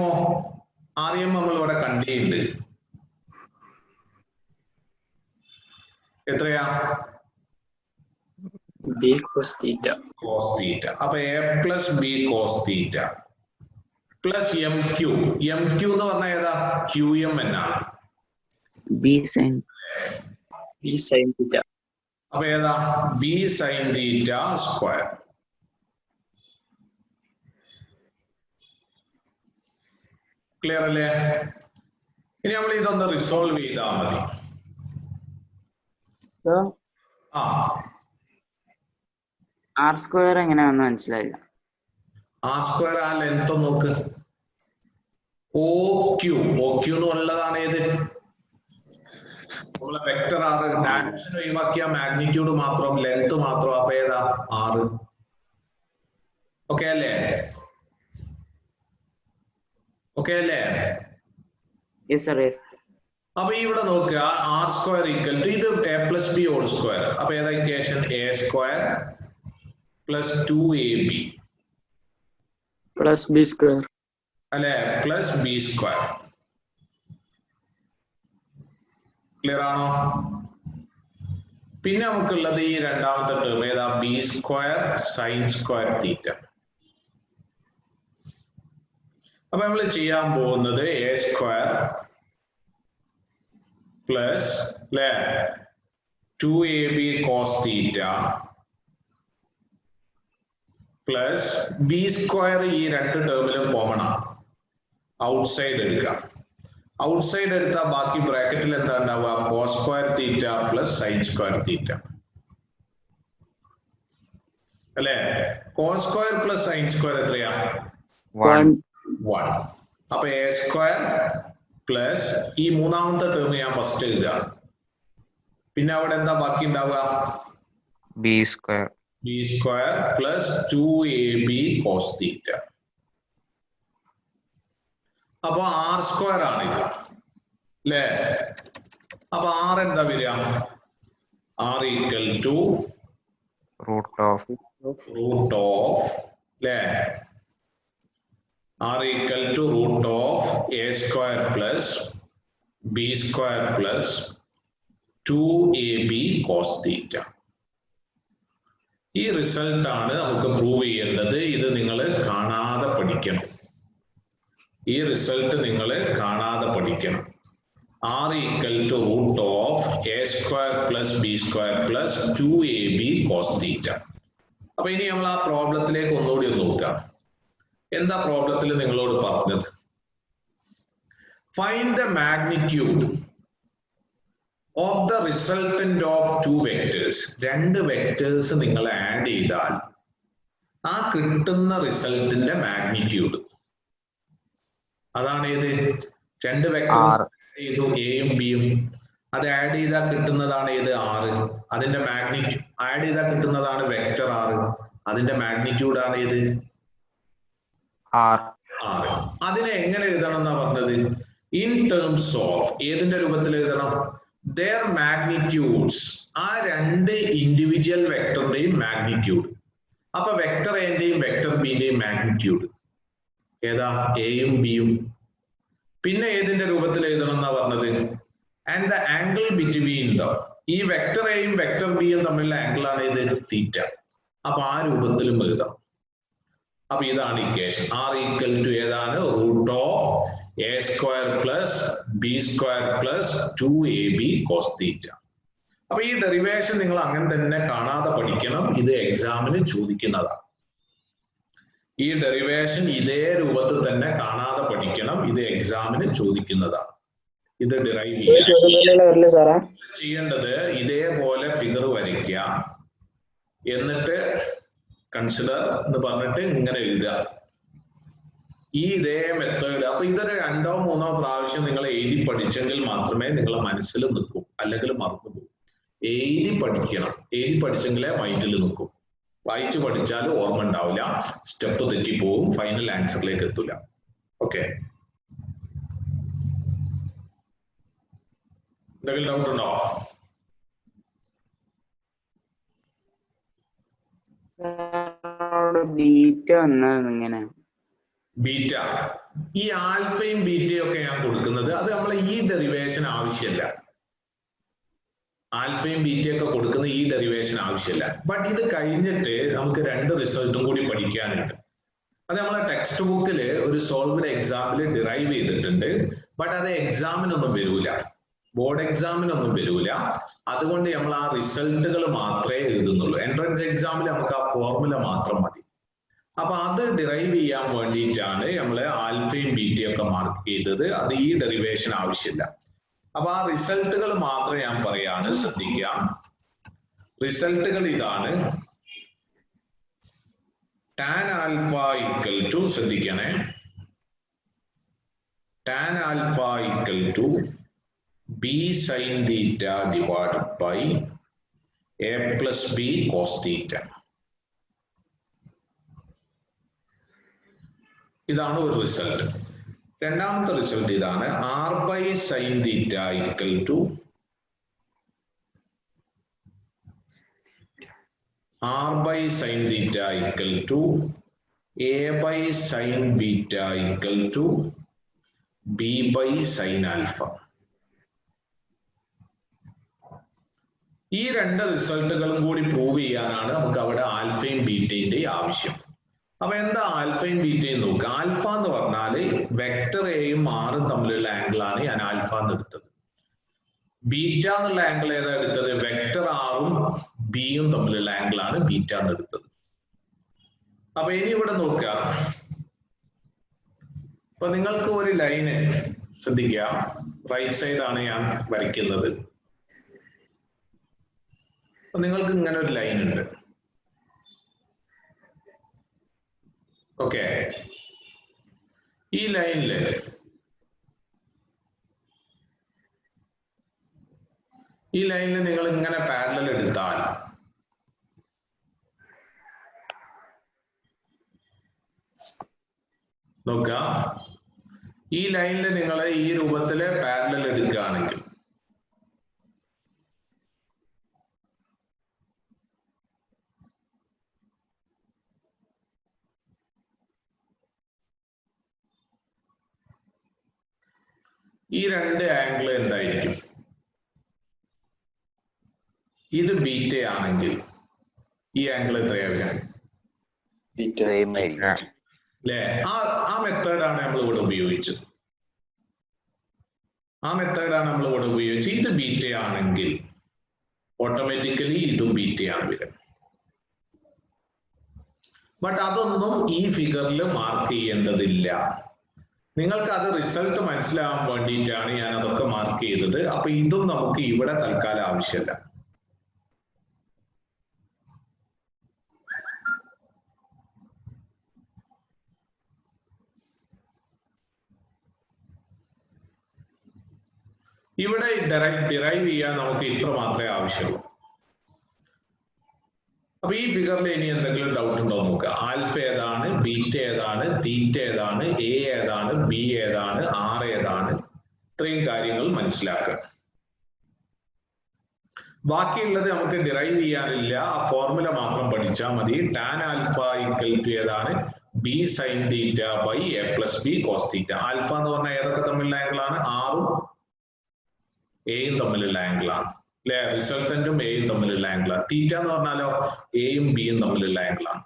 നമ്മൾ ഇവിടെ കണ്ടിട്ടുണ്ട്. എത്രയാ? B cos theta. Cos theta. അപ്പൊ A plus B cos theta plus MQ. MQ എന്ന് പറഞ്ഞാൽ ഏതാ? QM എന്നാണ്. B sin theta. അപ്പൊ ഏതാ? B sin theta square. Clear അല്ലേ? ഇനി നമ്മൾ ഇതൊന്ന് റിസോൾവ് ചെയ്താൽ മതി. Sir. ആ R square എങ്ങനെയാണെന്ന് മനസ്സിലായില്ല. R സ്ക്വയർ ആ ലെങ്ത് നോക്ക്. OQ എന്ന് ഉള്ളതാണ് ഏത്? നമ്മളെ വെക്ടർ R. ഡയറക്ഷൻ ഒഴിവാക്കിയ മാഗ്നിറ്റ്യൂഡ് മാത്രം ലെങ്ത് മാത്രം. അപ്പൊ ഏതാ? R. ഓക്കെ അല്ലേ? ഓക്കെ അല്ലേ? Yes sir. Yes. അപ്പൊ ഇവിടെ നോക്കുക R സ്ക്വയർ ഈക്വൽ ടു ഇത് A plus B whole square. അപ്പൊ ഏതാ equation? A square plus 2AB Plus B square. അല്ലെ പ്ലസ് B സ്ക്വയർ. ക്ലിയർ ആണോ? പിന്നെ നമുക്കുള്ളത് ഈ രണ്ടാമത്തെ ടേം ഏതാ? B square sine square theta. അപ്പൊ നമ്മൾ ചെയ്യാൻ പോകുന്നത് A സ്ക്വയർ പ്ലസ് അല്ലെ 2AB cos theta plus B square. ഈ രണ്ട് ടേമിലും കോമൺ ആണ്. ഔട്ട്സൈഡ് എടുക്കാം. ഔട്ട്സൈഡ് എടുത്താൽ ബാക്കി ബ്രാക്കറ്റിൽ എന്താ ഉണ്ടാവുക? cos square theta plus sine square theta അല്ലെ? cos square plus sine square എത്രയാ? 1. 1. അപ്പൊ A സ്ക്വയർ പ്ലസ് ഈ മൂന്നാമത്തെ ടേം ഞാൻ ഫസ്റ്റ് എഴുതുകയാണ്. പിന്നെ അവിടെ എന്താ ബാക്കി ഉണ്ടാവുക? B square. B square plus 2AB cos theta. അപ്പൊ R സ്ക്വയർ ആണ് ഇത് അല്ലേ? അപ്പൊ R എന്താ വരിക? R equal to Root of അല്ലേ? R equal to root of A square plus B square plus 2AB cos theta. ഈ റിസൾട്ട് ആണ് നമുക്ക് പ്രൂവ് ചെയ്യേണ്ടത്. ഇത് നിങ്ങൾ കാണാതെ പഠിക്കണം. ഈ റിസൾട്ട് നിങ്ങൾ കാണാതെ പഠിക്കണം. R equal to root of A square plus B square plus 2AB cos theta. അപ്പൊ ഇനി നമ്മൾ ആ പ്രോബ്ലത്തിലേക്ക് ഒന്നുകൂടി ഒന്ന് നോക്കാം. എന്താ പ്രോബ്ലത്തിൽ നിങ്ങളോട് പറഞ്ഞത്? Find the magnitude of the resultant of two vectors. രണ്ട് വെക്ടേഴ്സ് നിങ്ങൾ ആഡ് ചെയ്താൽ ആ കിട്ടുന്ന റിസൾട്ടിന്റെ മാഗ്നിറ്റ്യൂഡ് അതാണ് ഏത്? രണ്ട് വെക്ടേഴ്സ് ചെയ്തു എയും ബിയും. അത് ആഡ് ചെയ്താൽ കിട്ടുന്നതാണ് ഏത്? R. അതിന്റെ മാഗ്നിറ്റ്യൂഡ് ആഡ് ചെയ്താൽ കിട്ടുന്നതാണ് വെക്ടർ R. അതിന്റെ മാഗ്നിറ്റ്യൂഡ് ആണ് ഏത്? R. അതിനെ എങ്ങനെ എഴുതണം എന്നാ പറഞ്ഞത്? ഇൻ ടേംസ് ഓഫ് ഏതിന്റെ രൂപത്തിൽ എഴുതണം? their magnitudes. ആ രണ്ട് ഇൻഡിവിജ്വൽ വെക്ടറിന്റെയും മാഗ്നിറ്റ്യൂഡ്. അപ്പൊ വെക്ടർ എന്റെയും വെക്ടർ ബിന്റെയും മാഗ്നിറ്റ്യൂഡ് ഏതാ? എയും ബിയും. പിന്നെ ഏതിന്റെ രൂപത്തിൽ എഴുതണം എന്നാ പറഞ്ഞത്? And the angle between the. ഈ വെക്ടർ എയും വെക്ടർ ബിയും തമ്മിലുള്ള ആംഗിൾ ആണ് ഇത്? തീറ്റ. അപ്പൊ ആ രൂപത്തിലും എഴുതാം. അപ്പൊ ഇതാണ് ഇക്വേഷൻ. R ഈക്വൽ ടു ഏതാണ്? Root of A square plus B square plus 2AB cos theta. അപ്പൊ ഈ ഡെറിവേഷൻ നിങ്ങൾ അങ്ങനെ തന്നെ കാണാതെ പഠിക്കണം. ഇത് എക്സാമിന് ചോദിക്കുന്നതാണ്. ഈ ഡെറിവേഷൻ ഇതേ രൂപത്തിൽ തന്നെ കാണാതെ പഠിക്കണം. ഇത് എക്സാമിന് ചോദിക്കുന്നതാണ്. ഇത് ഡിറൈവ് ചെയ്യേണ്ടത് ഇതേപോലെ ഫിഗർ വരയ്ക്കുക. എന്നിട്ട് കൺസിഡർ എന്ന് പറഞ്ഞിട്ട് ഇങ്ങനെ എഴുതുക. ഈ ഇതേ മെത്തേഡ്. അപ്പൊ ഇതൊരു 2 or 3 പ്രാവശ്യം നിങ്ങൾ എഴുതി പഠിച്ചെങ്കിൽ മാത്രമേ നിങ്ങളെ മനസ്സിൽ നിൽക്കൂ, അല്ലെങ്കിൽ മറന്നു പോകും. എഴുതി പഠിക്കണം. എഴുതി പഠിച്ചെങ്കിലേ മൈൻഡിൽ നിൽക്കും. വായിച്ചു പഠിച്ചാൽ ഓർമ്മ ഉണ്ടാവില്ല, സ്റ്റെപ്പ് തെറ്റിപ്പോവും, ഫൈനൽ ആൻസറിലേക്ക് എത്തൂല. ഓക്കെ, എന്തെങ്കിലും ഡൗട്ട് ഉണ്ടോ? ബീറ്റ വന്നത് ഇങ്ങനെ. ബീറ്റ, ഈ ആൽഫയും ബീറ്റയും ഒക്കെ ഞാൻ കൊടുക്കുന്നത് അത് നമ്മൾ ഈ ഡെറിവേഷൻ ആവശ്യമില്ല. ആൽഫയും ബീറ്റയൊക്കെ കൊടുക്കുന്ന ഈ ഡെറിവേഷൻ ആവശ്യമില്ല. ബട്ട് ഇത് കഴിഞ്ഞിട്ട് നമുക്ക് 2 റിസൾട്ടും കൂടി പഠിക്കാനുണ്ട്. അത് നമ്മളെ ടെക്സ്റ്റ് ബുക്കിൽ ഒരു സോൾവ്ഡ് എക്സാമിൽ ഡിറൈവ് ചെയ്തിട്ടുണ്ട്. ബട്ട് അത് എക്സാമിനൊന്നും വരൂല, ബോർഡ് എക്സാമിനൊന്നും വരൂല. അതുകൊണ്ട് നമ്മൾ ആ റിസൾട്ടുകൾ മാത്രമേ എഴുതുന്നുള്ളൂ. എൻട്രൻസ് എക്സാമിൽ നമുക്ക് ആ ഫോർമുല മാത്രം മതി. അപ്പൊ അത് ഡിറൈവ് ചെയ്യാൻ വേണ്ടിയിട്ടാണ് നമ്മൾ ആൽഫയും ബീറ്റയും ഒക്കെ മാർക്ക് ചെയ്തത്. അത് ഈ ഡെറിവേഷൻ ആവശ്യമില്ല. അപ്പൊ ആ റിസൾട്ടുകൾ മാത്രം ഞാൻ പറയാണ്, ശ്രദ്ധിക്കാം. റിസൾട്ടുകൾ ഇതാണ്. ടാൻ ആൽഫ ഈക്വൽ ടു, ശ്രദ്ധിക്കണേ, tan alpha equal to B sine theta divided by A plus B cos theta. ഇതാണ് ഒരു റിസൾട്ട്. രണ്ടാമത്തെ റിസൾട്ട് ഇതാണ്. R by sine theta equal to R by sin theta equal to A by sin beta equal to B by sin alpha. ഈ 2 റിസൾട്ടുകളും കൂടി prove ചെയ്യാനാണ് നമുക്ക് അവിടെ ആൽഫയും ബീറ്റയുടെ ആവശ്യം. അപ്പൊ എന്താ ആൽഫയും ബീറ്റയും നോക്കുക. ആൽഫ എന്ന് പറഞ്ഞാല് വെക്ടർ എയും ആറും തമ്മിലുള്ള ആംഗിൾ ആണ് ഞാൻ ആൽഫ എന്ന് എടുത്തത്. ബീറ്റ എന്നുള്ള ആംഗിൾ ഏതാ എടുത്തത്? വെക്ടർ ആറും ബിയും തമ്മിലുള്ള ആംഗിൾ ആണ് ബീറ്റ എന്ന് എടുത്തത്. അപ്പൊ ഇനി ഇവിടെ നോക്കുക. അപ്പൊ നിങ്ങൾക്ക് ഒരു ലൈന് ശ്രദ്ധിക്കുക. റൈറ്റ് സൈഡ് ആണ് ഞാൻ വരയ്ക്കുന്നത്. അപ്പൊ നിങ്ങൾക്ക് ഇങ്ങനെ ഒരു ലൈൻ ഉണ്ട്. ഓക്കെ, ഈ ലൈനില് നിങ്ങൾ ഇങ്ങനെ പാരലൽ എടുത്താൽ നോക്കുക. ഈ ലൈനിൽ നിങ്ങൾ ഈ രൂപത്തില് പാരലൽ എടുക്കുകയാണെങ്കിൽ ഈ 2 ആംഗിൾ എന്തായിരിക്കും? ഇത് ബീറ്റ ആണെങ്കിൽ ഈ ആംഗിൾ എത്രയാവുക? അല്ലേ? ആ മെത്തേഡാണ് നമ്മൾ ഇവിടെ ഉപയോഗിച്ചത്. ഇത് ബീറ്റ ആണെങ്കിൽ ഓട്ടോമാറ്റിക്കലി ഇതും ബീറ്റയാണ് വരിക. ബട്ട് അതൊന്നും ഈ ഫിഗറിൽ മാർക്ക് ചെയ്യേണ്ടതില്ല. നിങ്ങൾക്ക് അത് റിസൾട്ട് മനസ്സിലാവാൻ വേണ്ടിയിട്ടാണ് ഞാൻ അതൊക്കെ മാർക്ക് ചെയ്തത്. അപ്പൊ ഇതും നമുക്ക് ഇവിടെ തൽക്കാലം ആവശ്യമില്ല. ഇവിടെ ഡിറൈവ് ചെയ്യാൻ നമുക്ക് ഇത്ര മാത്രമേ ആവശ്യമുള്ളൂ. അപ്പൊ ഈ ഫിഗറിൽ ഇനി എന്തെങ്കിലും ഡൗട്ട് ഉണ്ടോ നോക്കുക. ആൽഫ ഏതാണ്, ബീറ്റ ഏതാണ്, തീറ്റ ഏതാണ്, എ ഏതാണ്, ബി ഏതാണ്, ആർ ഏതാണ്, ഇത്രയും കാര്യങ്ങൾ മനസ്സിലാക്കുക. ബാക്കിയുള്ളത് നമുക്ക് ഡിറൈവ് ചെയ്യാനില്ല. ആ ഫോർമുല മാത്രം പഠിച്ചാൽ മതി. ടാൻ ആൽഫ ഈക്വൽ ടു ഏതാണ്? B sine theta by A plus B cos theta. Alpha എന്ന് പറഞ്ഞാൽ ഏതൊക്കെ തമ്മിലുള്ള ആംഗിളാണ്? ആറും എയും തമ്മിലുള്ള ആംഗിളാണ് അല്ലെ? റിസൾട്ടന്റും എയും തമ്മിലുള്ള ആംഗിളാണ്. തീറ്റ എന്ന് പറഞ്ഞാലോ എയും ബിയും തമ്മിലുള്ള ആംഗിളാണ്.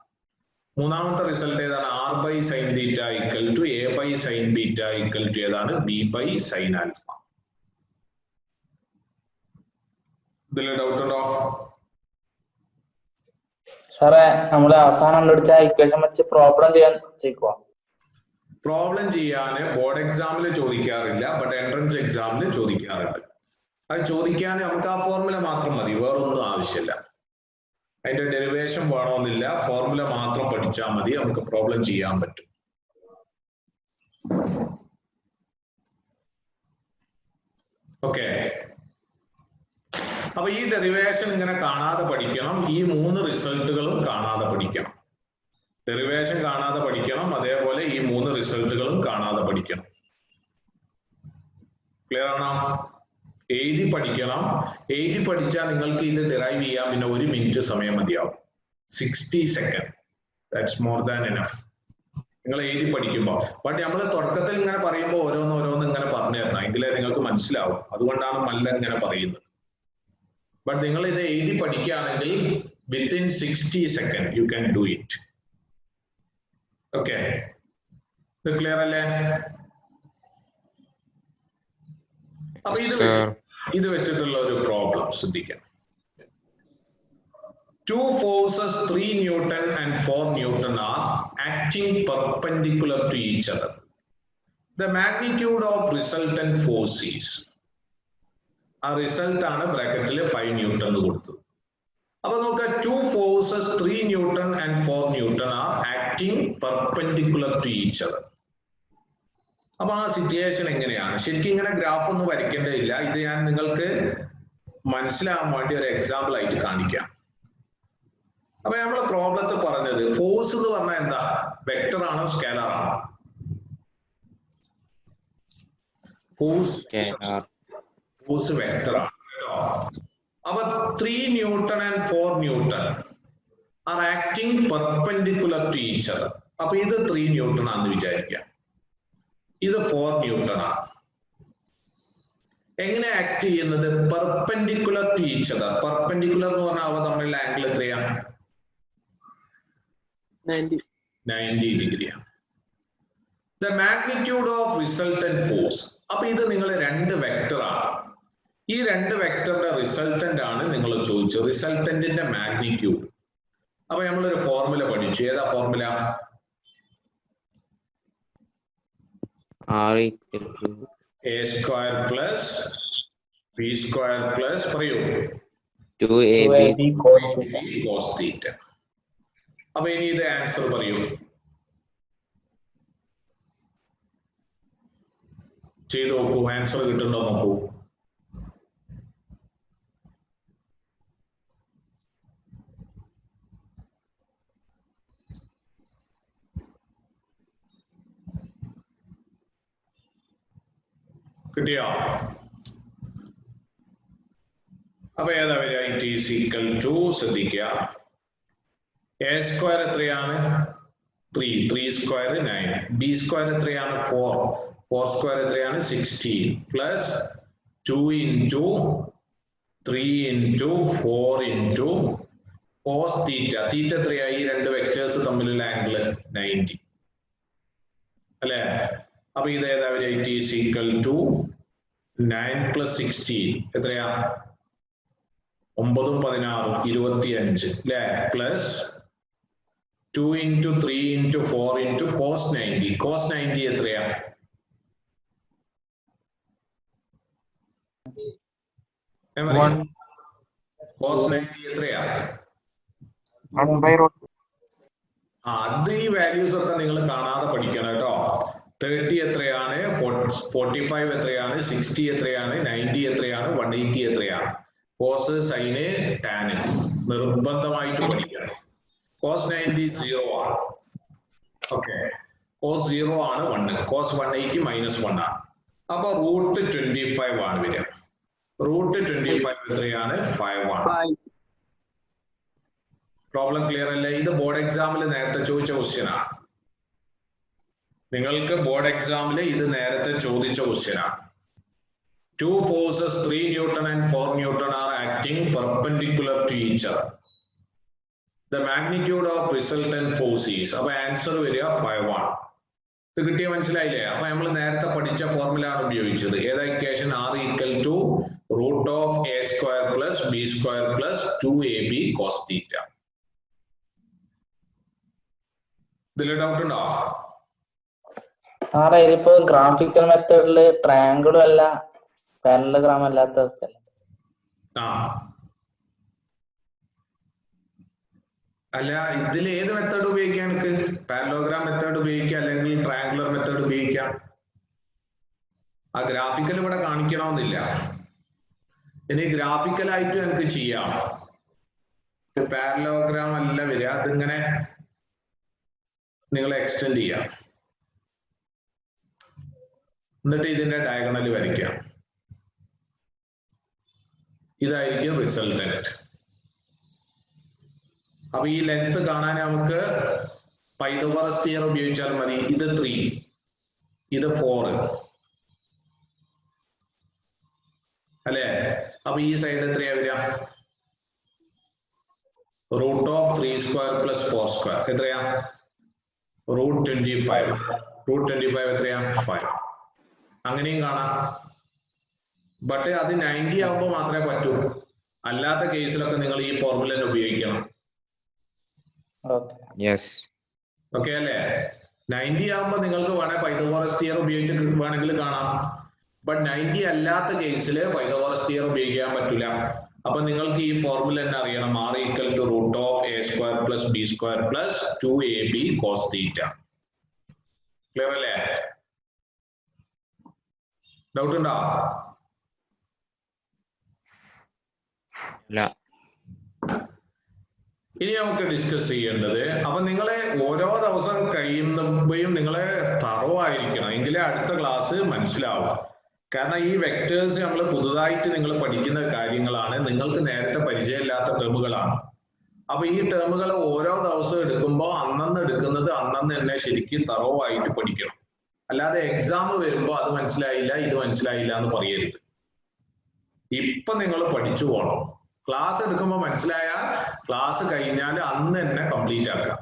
മൂന്നാമത്തെ റിസൾട്ട് ഏതാണ്? R by sine theta equal to A by sine beta equal to ഏതാണ്? B by sine alpha. ഇതിൽ ഡൗട്ട് ഉണ്ടോ? സാറേ, നമ്മള് അവസാനം കണ്ടുപിടിച്ച ഇക്വേഷൻ വെച്ച് പ്രോബ്ലം ചെയ്യാൻ ചോദിക്കുക. പ്രോബ്ലം ചെയ്യാന് ബോർഡ് എക്സാമിൽ ചോദിക്കാറില്ല, ബട്ട് എൻട്രൻസ് എക്സാമിൽ ചോദിക്കാറുണ്ട്. അത് ചോദിക്കാൻ നമുക്ക് ആ ഫോർമുല മാത്രം മതി, വേറൊന്നും ആവശ്യമില്ല. അതിന്റെ ഡെറിവേഷൻ വേണമെന്നില്ല, ഫോർമുല മാത്രം പഠിച്ചാൽ മതി, നമുക്ക് പ്രോബ്ലം ചെയ്യാൻ പറ്റും. ഓക്കെ, അപ്പൊ ഈ ഡെറിവേഷൻ ഇങ്ങനെ കാണാതെ പഠിക്കണം, ഈ 3 റിസൾട്ടുകളും കാണാതെ പഠിക്കണം. ഡെറിവേഷൻ കാണാതെ പഠിക്കണം, അതേപോലെ ഈ 3 റിസൾട്ടുകളും കാണാതെ പഠിക്കണം. ക്ലിയർ ആണോ? എഴുതി പഠിക്കണം. എഴുതി പഠിച്ചാൽ നിങ്ങൾക്ക് ഇത് ഡിറൈവ് ചെയ്യാൻ പിന്നെ 1 മിനിറ്റ് സമയം മതിയാവും. 60 second, that's more than enough. നിങ്ങൾ എഴുതി പഠിക്കുമ്പോൾ. ബട്ട് നമ്മൾ തുടക്കത്തിൽ ഇങ്ങനെ പറയുമ്പോൾ ഓരോന്ന് ഇങ്ങനെ പറഞ്ഞു തരണം, എങ്കിലേ നിങ്ങൾക്ക് മനസ്സിലാവും. അതുകൊണ്ടാണ് മല്ല ഇങ്ങനെ പറയുന്നത്. ബട്ട് നിങ്ങൾ ഇത് എഴുതി പഠിക്കുകയാണെങ്കിൽ within 60 second you can do it. Okay, ഇത് ക്ലിയർ അല്ലേ? അപ്പൊ ഇത് വെച്ചിട്ടുള്ള ഒരു പ്രോബ്ലം ശ്രദ്ധിക്കണം. 2 forces 3 Newton and 4 Newton are acting perpendicular to each other. The magnitude of resultant force is. ആ റിസൾട്ട് ആണ് ബ്രാക്കറ്റിൽ 5 ന്യൂട്ടൺ എന്ന് കൊടുത്തത്. അപ്പൊ നോക്കുക, 2 forces 3 Newton and 4 Newton are acting perpendicular to each other. അപ്പൊ ആ സിറ്റുവേഷൻ എങ്ങനെയാണ്? ശരിക്കും ഇങ്ങനെ ഗ്രാഫ് ഒന്നും വരയ്ക്കേണ്ടതില്ല. ഇത് ഞാൻ നിങ്ങൾക്ക് മനസ്സിലാവാൻ വേണ്ടി ഒരു എക്സാമ്പിൾ ആയിട്ട് കാണിക്കാം. അപ്പൊ നമ്മൾ പ്രോബ്ലത്തിൽ പറഞ്ഞത് ഫോഴ്സ് എന്ന് പറഞ്ഞാൽ എന്താ? വെക്ടർ ആണോ സ്കേലർ ആണോ? ഫോഴ്സ് വെക്ടർ ആണ് കേട്ടോ. അപ്പൊ 3 Newton and 4 Newton are acting perpendicular to each other. അപ്പൊ ഇത് 3 Newton ആണെന്ന് വിചാരിക്കാം, ഇത് 4 Newton ആണ്. എങ്ങനെ ആക്ട് ചെയ്യുന്നത്? Perpendicular to each other. Perpendicular എന്ന് പറഞ്ഞാൽ അവ തമ്മിലുള്ള ആംഗിൾ എത്രയാണ്? 90 ഡിഗ്രിയാണ്. The magnitude of resultant force. അപ്പൊ ഇത് നിങ്ങൾ 2 വെക്ടർ ആണ്. ഈ 2 വെക്ടറിന്റെ റിസൾട്ടന്റ് ആണ് നിങ്ങൾ ചോദിച്ചത്, റിസൾട്ടന്റിന്റെ മാഗ്നിറ്റ്യൂഡ്. അപ്പൊ നമ്മളൊരു ഫോർമുല പഠിച്ചു. ഏതാ formula? R equal to A square plus B square plus പറയൂ 2AB cos theta. അപ്പൊ ഇനി ഇത് ആൻസർ പറയൂ. ചെയ്ത് നോക്കൂ, ആൻസർ കിട്ടുന്നുണ്ടോ നോക്കൂ. കിട്ടിയോ? അപ്പൊ ഏതാ വരിക? ഇറ്റ് ഈസ് ഈക്വൽ ടു, ശ്രദ്ധിക്കുക, എ സ്ക്വയർ എത്രയാണ്? 3 സ്ക്വയർ 9, ബി സ്ക്വയർ എത്രയാണ്? 4 സ്ക്വയർ എത്രയാണ്? 16 plus 2 into 3 into 4 into cos theta. Theta എത്രയായി? 2 വെക്ടേഴ്സ് തമ്മിലുള്ള ആംഗിൾ 90 അല്ലേ? അപ്പൊ ഇത് ഏതാ വരിക? It is equal to 9 plus 16 എത്രയാ? 9 16 25 അല്ലേ? Plus 2 into 3 into 4 into cos 90. Cos 90 എത്രയാ? കോസ് 90 എത്രയാ? അത് ഈ വാല്യൂസ് ഒക്കെ നിങ്ങൾ കാണാതെ പഠിക്കണം കേട്ടോ. 30 എത്രയാണ്? 45 എത്രയാണ്? 60 എത്രയാണ്? 90 എത്രയാണ്? 180 എത്രയാണ്? കോസ്, സൈന്, ടാന് നിർബന്ധമായിട്ട് പഠിക്കണം. കോസ് 90 0 ആണ്. ഓക്കെ, കോസ് 0 ആണ് 1. കോസ് 180 -1 ആണ്. അപ്പൊ റൂട്ട് 25 ആണ് വരിക. റൂട്ട് 25 എത്രയാണ്? 5 ആണ്. പ്രോബ്ലം ക്ലിയർ അല്ലേ? ഇത് ബോർഡ് എക്സാമിൽ നേരത്തെ ചോദിച്ച ക്വസ്റ്റ്യൻ ആണ്. നിങ്ങൾക്ക് ബോർഡ് എക്സാമിൽ ഇത് നേരത്തെ ചോദിച്ച ക്വസ്റ്റ്യൻ ആണ്. 2 forces 3 Newton and 4 Newton are acting perpendicular to each other. The magnitude of resultant force is. അപ്പൊ ആൻസർ വരിക 5 ആണ്. ഇത് കിട്ടിയ മനസ്സിലായില്ലേ? അപ്പൊ നമ്മൾ നേരത്തെ പഠിച്ച ഫോർമുല ആണ് ഉപയോഗിച്ചത്. ഏതാ equation? R equal to root of A square plus B square plus 2AB cos theta. ഇതിൽ ഡൗട്ട് ഉണ്ടോ? സാറേ ഇതിപ്പോ ഗ്രാഫിക്കൽ മെത്തേഡില് ട്രയാങ്കിളും അല്ല പാരലലോഗ്രാം അല്ലാത്ത ആ അല്ല, ഇതിൽ ഏത് മെത്തേഡ് ഉപയോഗിക്കാം? എനിക്ക് പാരലോഗ്രാം മെത്തേഡ് ഉപയോഗിക്കാം, അല്ലെങ്കിൽ ട്രയാങ്കുലർ മെത്തേഡ് ഉപയോഗിക്കാം. ആ ഗ്രാഫിക്കൽ ഇവിടെ കാണിക്കണമെന്നില്ല. ഇനി ഗ്രാഫിക്കലായിട്ട് എനിക്ക് ചെയ്യാം. പാരലോഗ്രാം അല്ല വരിക, അതിങ്ങനെ നിങ്ങൾ എക്സ്റ്റെൻഡ് ചെയ്യാം, എന്നിട്ട് ഇതിന്റെ ഡയഗണൽ വരയ്ക്കാം. ഇതായിരിക്കും റിസൾട്ടന്റ്. അപ്പൊ ഈ ലെങ്ത് കാണാൻ നമുക്ക് പൈതഗോറസ് തിയറം ഉപയോഗിച്ചാൽ മതി. ഇത് 3, ഇത് 4 അല്ലേ? അപ്പൊ ഈ സൈഡ് എത്രയാ വരിക? Root of 3 square plus 4 square എത്രയാ? റൂട്ട് 25. റൂട്ട് 25 എത്രയാ? 5. അങ്ങനെയും കാണാം. ബട്ട് അത് 90 ആകുമ്പോൾ മാത്രമേ പറ്റൂ. അല്ലാത്ത കേസിലൊക്കെ നിങ്ങൾ ഈ ഫോർമുല തന്നെ ഉപയോഗിക്കണം. ഓക്കെ അല്ലേ? 90 ആകുമ്പോൾ നിങ്ങൾക്ക് വേണേൽ പൈതഗോറസ് തിയറം ഉപയോഗിച്ചിട്ട് വേണമെങ്കിൽ കാണാം. ബട്ട് 90 അല്ലാത്ത കേസിൽ പൈതഗോറസ് തിയറം ഉപയോഗിക്കാൻ പറ്റില്ല. അപ്പൊ നിങ്ങൾക്ക് ഈ ഫോർമുല തന്നെ അറിയണം. R equal to root of a square plus b square plus 2ab cos theta. Clear അല്ലേ? ഡൗട്ട് ഉണ്ടോ? ഇനി നമുക്ക് ഡിസ്കസ് ചെയ്യേണ്ടത്, അപ്പൊ നിങ്ങളെ ഓരോ ദിവസം കഴിയുമ്പോഴും നിങ്ങളെ തറവായിരിക്കണം, എങ്കിലേ അടുത്ത ക്ലാസ് മനസ്സിലാവും. കാരണം ഈ വെക്ടേഴ്സ് നമ്മൾ പുതുതായിട്ട് നിങ്ങൾ പഠിക്കുന്ന കാര്യങ്ങളാണ്, നിങ്ങൾക്ക് നേരത്തെ പരിചയമില്ലാത്ത ടേമുകളാണ്. അപ്പൊ ഈ ടേമുകൾ ഓരോ ദിവസവും എടുക്കുമ്പോൾ അന്നന്ന് എടുക്കുന്നത് അന്നന്ന് തന്നെ ശരിക്കും തറവായിട്ട് പഠിക്കണം. അല്ലാതെ എക്സാം വരുമ്പോൾ അത് മനസ്സിലായില്ല ഇത് മനസ്സിലായില്ല എന്ന് പറയരുത്. ഇപ്പൊ നിങ്ങൾ പഠിച്ചു പോകണം. ക്ലാസ് എടുക്കുമ്പോൾ മനസ്സിലായാൽ ക്ലാസ് കഴിഞ്ഞാൽ അന്ന് തന്നെ കംപ്ലീറ്റ് ആക്കാം.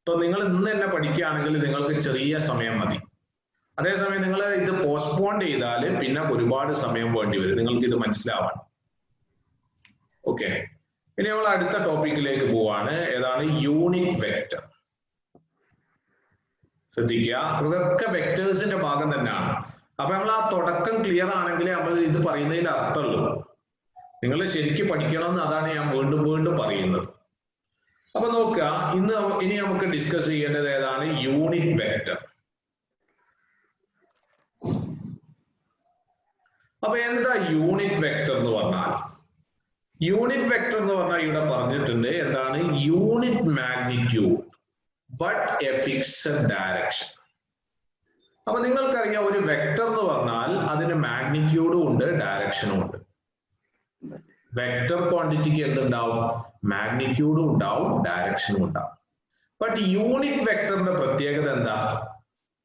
ഇപ്പൊ നിങ്ങൾ ഇന്ന് തന്നെ പഠിക്കുകയാണെങ്കിൽ നിങ്ങൾക്ക് ചെറിയ സമയം മതി. അതേസമയം നിങ്ങൾ ഇത് പോസ്റ്റ്പോൺ ചെയ്താൽ പിന്നെ ഒരുപാട് സമയം വേണ്ടി വരും നിങ്ങൾക്ക് ഇത് മനസ്സിലാവാൻ. ഓക്കെ, ഇനി നമ്മൾ അടുത്ത ടോപ്പിക്കിലേക്ക് പോവാണ്. ഏതാണ്? Unit vector. ശ്രദ്ധിക്കുക, ഇതൊക്കെ വെക്ടേഴ്സിന്റെ ഭാഗം തന്നെയാണ്. അപ്പൊ നമ്മൾ ആ തുടക്കം ക്ലിയർ ആണെങ്കിൽ നമ്മൾ ഇത് പറയുന്നതിൽ അർത്ഥമുള്ളൂ. നിങ്ങൾ ശരിക്കും പഠിക്കണമെന്ന് അതാണ് ഞാൻ വീണ്ടും വീണ്ടും പറയുന്നത്. അപ്പൊ നോക്കുക, ഇനി നമുക്ക് ഡിസ്കസ് ചെയ്യേണ്ടത് ഏതാണ്? Unit vector. അപ്പൊ എന്താ യൂണിറ്റ് വെക്ടർ എന്ന് പറഞ്ഞാൽ? യൂണിറ്റ് വെക്ടർ എന്ന് പറഞ്ഞാൽ ഇവിടെ പറഞ്ഞിട്ടുണ്ട് എന്താണ്? Unit magnitude but A fixed direction. അപ്പൊ നിങ്ങൾക്കറിയാം, ഒരു വെക്ടർ എന്ന് പറഞ്ഞാൽ അതിന് മാഗ്നിറ്റ്യൂഡും ഉണ്ട് ഡയറക്ഷനും ഉണ്ട്. വെക്ടർ ക്വാണ്ടിറ്റിക്ക് എന്തുണ്ടാവും? മാഗ്നിറ്റ്യൂഡും ഉണ്ടാവും ഡയറക്ഷനും ഉണ്ടാവും. ബട്ട് യൂണിറ്റ് വെക്ടറിന്റെ പ്രത്യേകത എന്താ?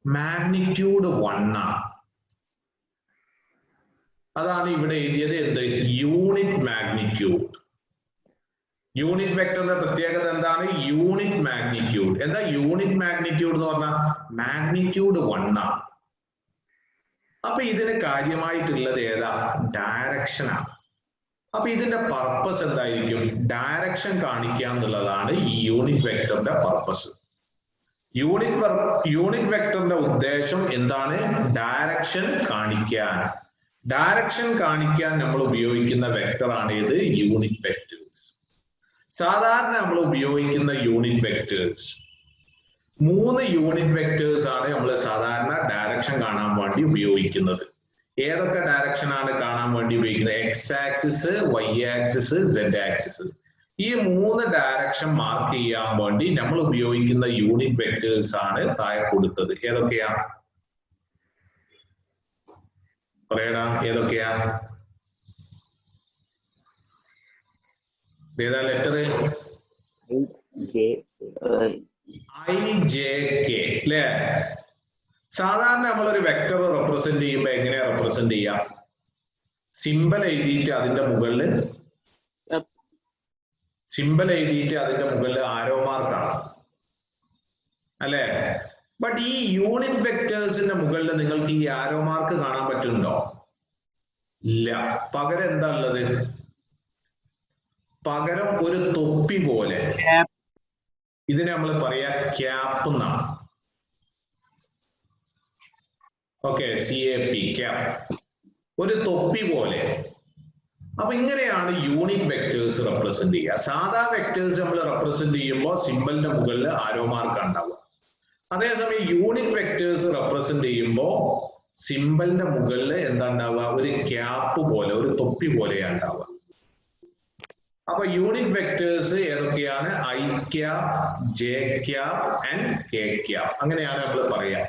മാഗ്നിറ്റ്യൂഡ് 1 ആണ്. അതാണ് ഇവിടെ എഴുതിയത്. എന്ത്? Unit magnitude. യൂണിറ്റ് വെക്ടറിന്റെ പ്രത്യേകത എന്താണ്? Unit magnitude. എന്താ യൂണിറ്റ് മാഗ്നിറ്റ്യൂഡ് എന്ന് പറഞ്ഞാൽ? മാഗ്നിറ്റ്യൂഡ് 1 ആണ്. അപ്പൊ ഇതിന് കാര്യമായിട്ടുള്ളത് ഏതാ? ഡയറക്ഷൻ ആണ്. അപ്പൊ ഇതിന്റെ പർപ്പസ് എന്തായിരിക്കും? ഡയറക്ഷൻ കാണിക്കുക എന്നുള്ളതാണ് ഈ യൂണിറ്റ് വെക്ടറിന്റെ പർപ്പസ്. യൂണിറ്റ് വെക്ടറിന്റെ ഉദ്ദേശം എന്താണ്? ഡയറക്ഷൻ കാണിക്കാൻ. ഡയറക്ഷൻ കാണിക്കാൻ നമ്മൾ ഉപയോഗിക്കുന്ന വെക്ടറാണ് ഇത്? Unit vectors. സാധാരണ നമ്മൾ ഉപയോഗിക്കുന്ന യൂണിറ്റ് വെക്ടേഴ്സ് 3 യൂണിറ്റ് വെക്ടേഴ്സ് ആണ് നമ്മൾ സാധാരണ ഡയറക്ഷൻ കാണാൻ വേണ്ടി ഉപയോഗിക്കുന്നത്. ഏതൊക്കെ ഡയറക്ഷൻ ആണ് കാണാൻ വേണ്ടി ഉപയോഗിക്കുന്നത്? X axis, Y axis, Z axis. ഈ 3 ഡയറക്ഷൻ മാർക്ക് ചെയ്യാൻ വേണ്ടി നമ്മൾ ഉപയോഗിക്കുന്ന യൂണിറ്റ് വെക്ടേഴ്സ് ആണ് താഴെ കൊടുത്തത്. ഏതൊക്കെയാ? പറയടാ, ഏതൊക്കെയാ? ഏതാ ലെറ്റർ? I, J, K അല്ലേ? സാധാരണ നമ്മളൊരു വെക്ടർ റെപ്രസെന്റ് ചെയ്യുമ്പോൾ എങ്ങനെയാ റെപ്രസെന്റ് ചെയ്യാം? സിമ്പൽ എഴുതിയിട്ട് അതിന്റെ മുകളിൽ ആരോ മാർക്കാണ് അല്ലെ? ബട്ട് ഈ യൂണിറ്റ് വെക്ടേഴ്സിന്റെ മുകളിൽ നിങ്ങൾക്ക് ഈ ആരോ മാർക്ക് കാണാൻ പറ്റുന്നുണ്ടോ? ഇല്ല. പകരം എന്താ ഉള്ളത്? പകരം ഒരു തൊപ്പി പോലെ, ഇതിനെ നമ്മൾ പറയാ ക്യാപ്പ് എന്നാണ്. Okay, CAP, cap. ഒരു തൊപ്പി പോലെ. അപ്പൊ ഇങ്ങനെയാണ് യൂണിറ്റ് വെക്ടേഴ്സ് റെപ്രസെന്റ് ചെയ്യുക. സാധാ വെക്ടേഴ്സ് നമ്മൾ റെപ്രസെന്റ് ചെയ്യുമ്പോൾ സിമ്പലിന്റെ മുകളിൽ ആരോ മാർക്ക് ഉണ്ടാവുക. അതേസമയം യൂണിറ്റ് വെക്ടേഴ്സ് റെപ്രസെന്റ് ചെയ്യുമ്പോൾ സിമ്പലിന്റെ മുകളിൽ എന്താ ഉണ്ടാവുക? ഒരു ക്യാപ്പ് പോലെ, ഒരു തൊപ്പി പോലെയാണ് ഉണ്ടാവുക. അപ്പൊ യൂണിറ്റ് വെക്ടേഴ്സ് ഏതൊക്കെയാണ്? I cap, J cap and K cap. അങ്ങനെയാണ് നമ്മൾ പറയാം.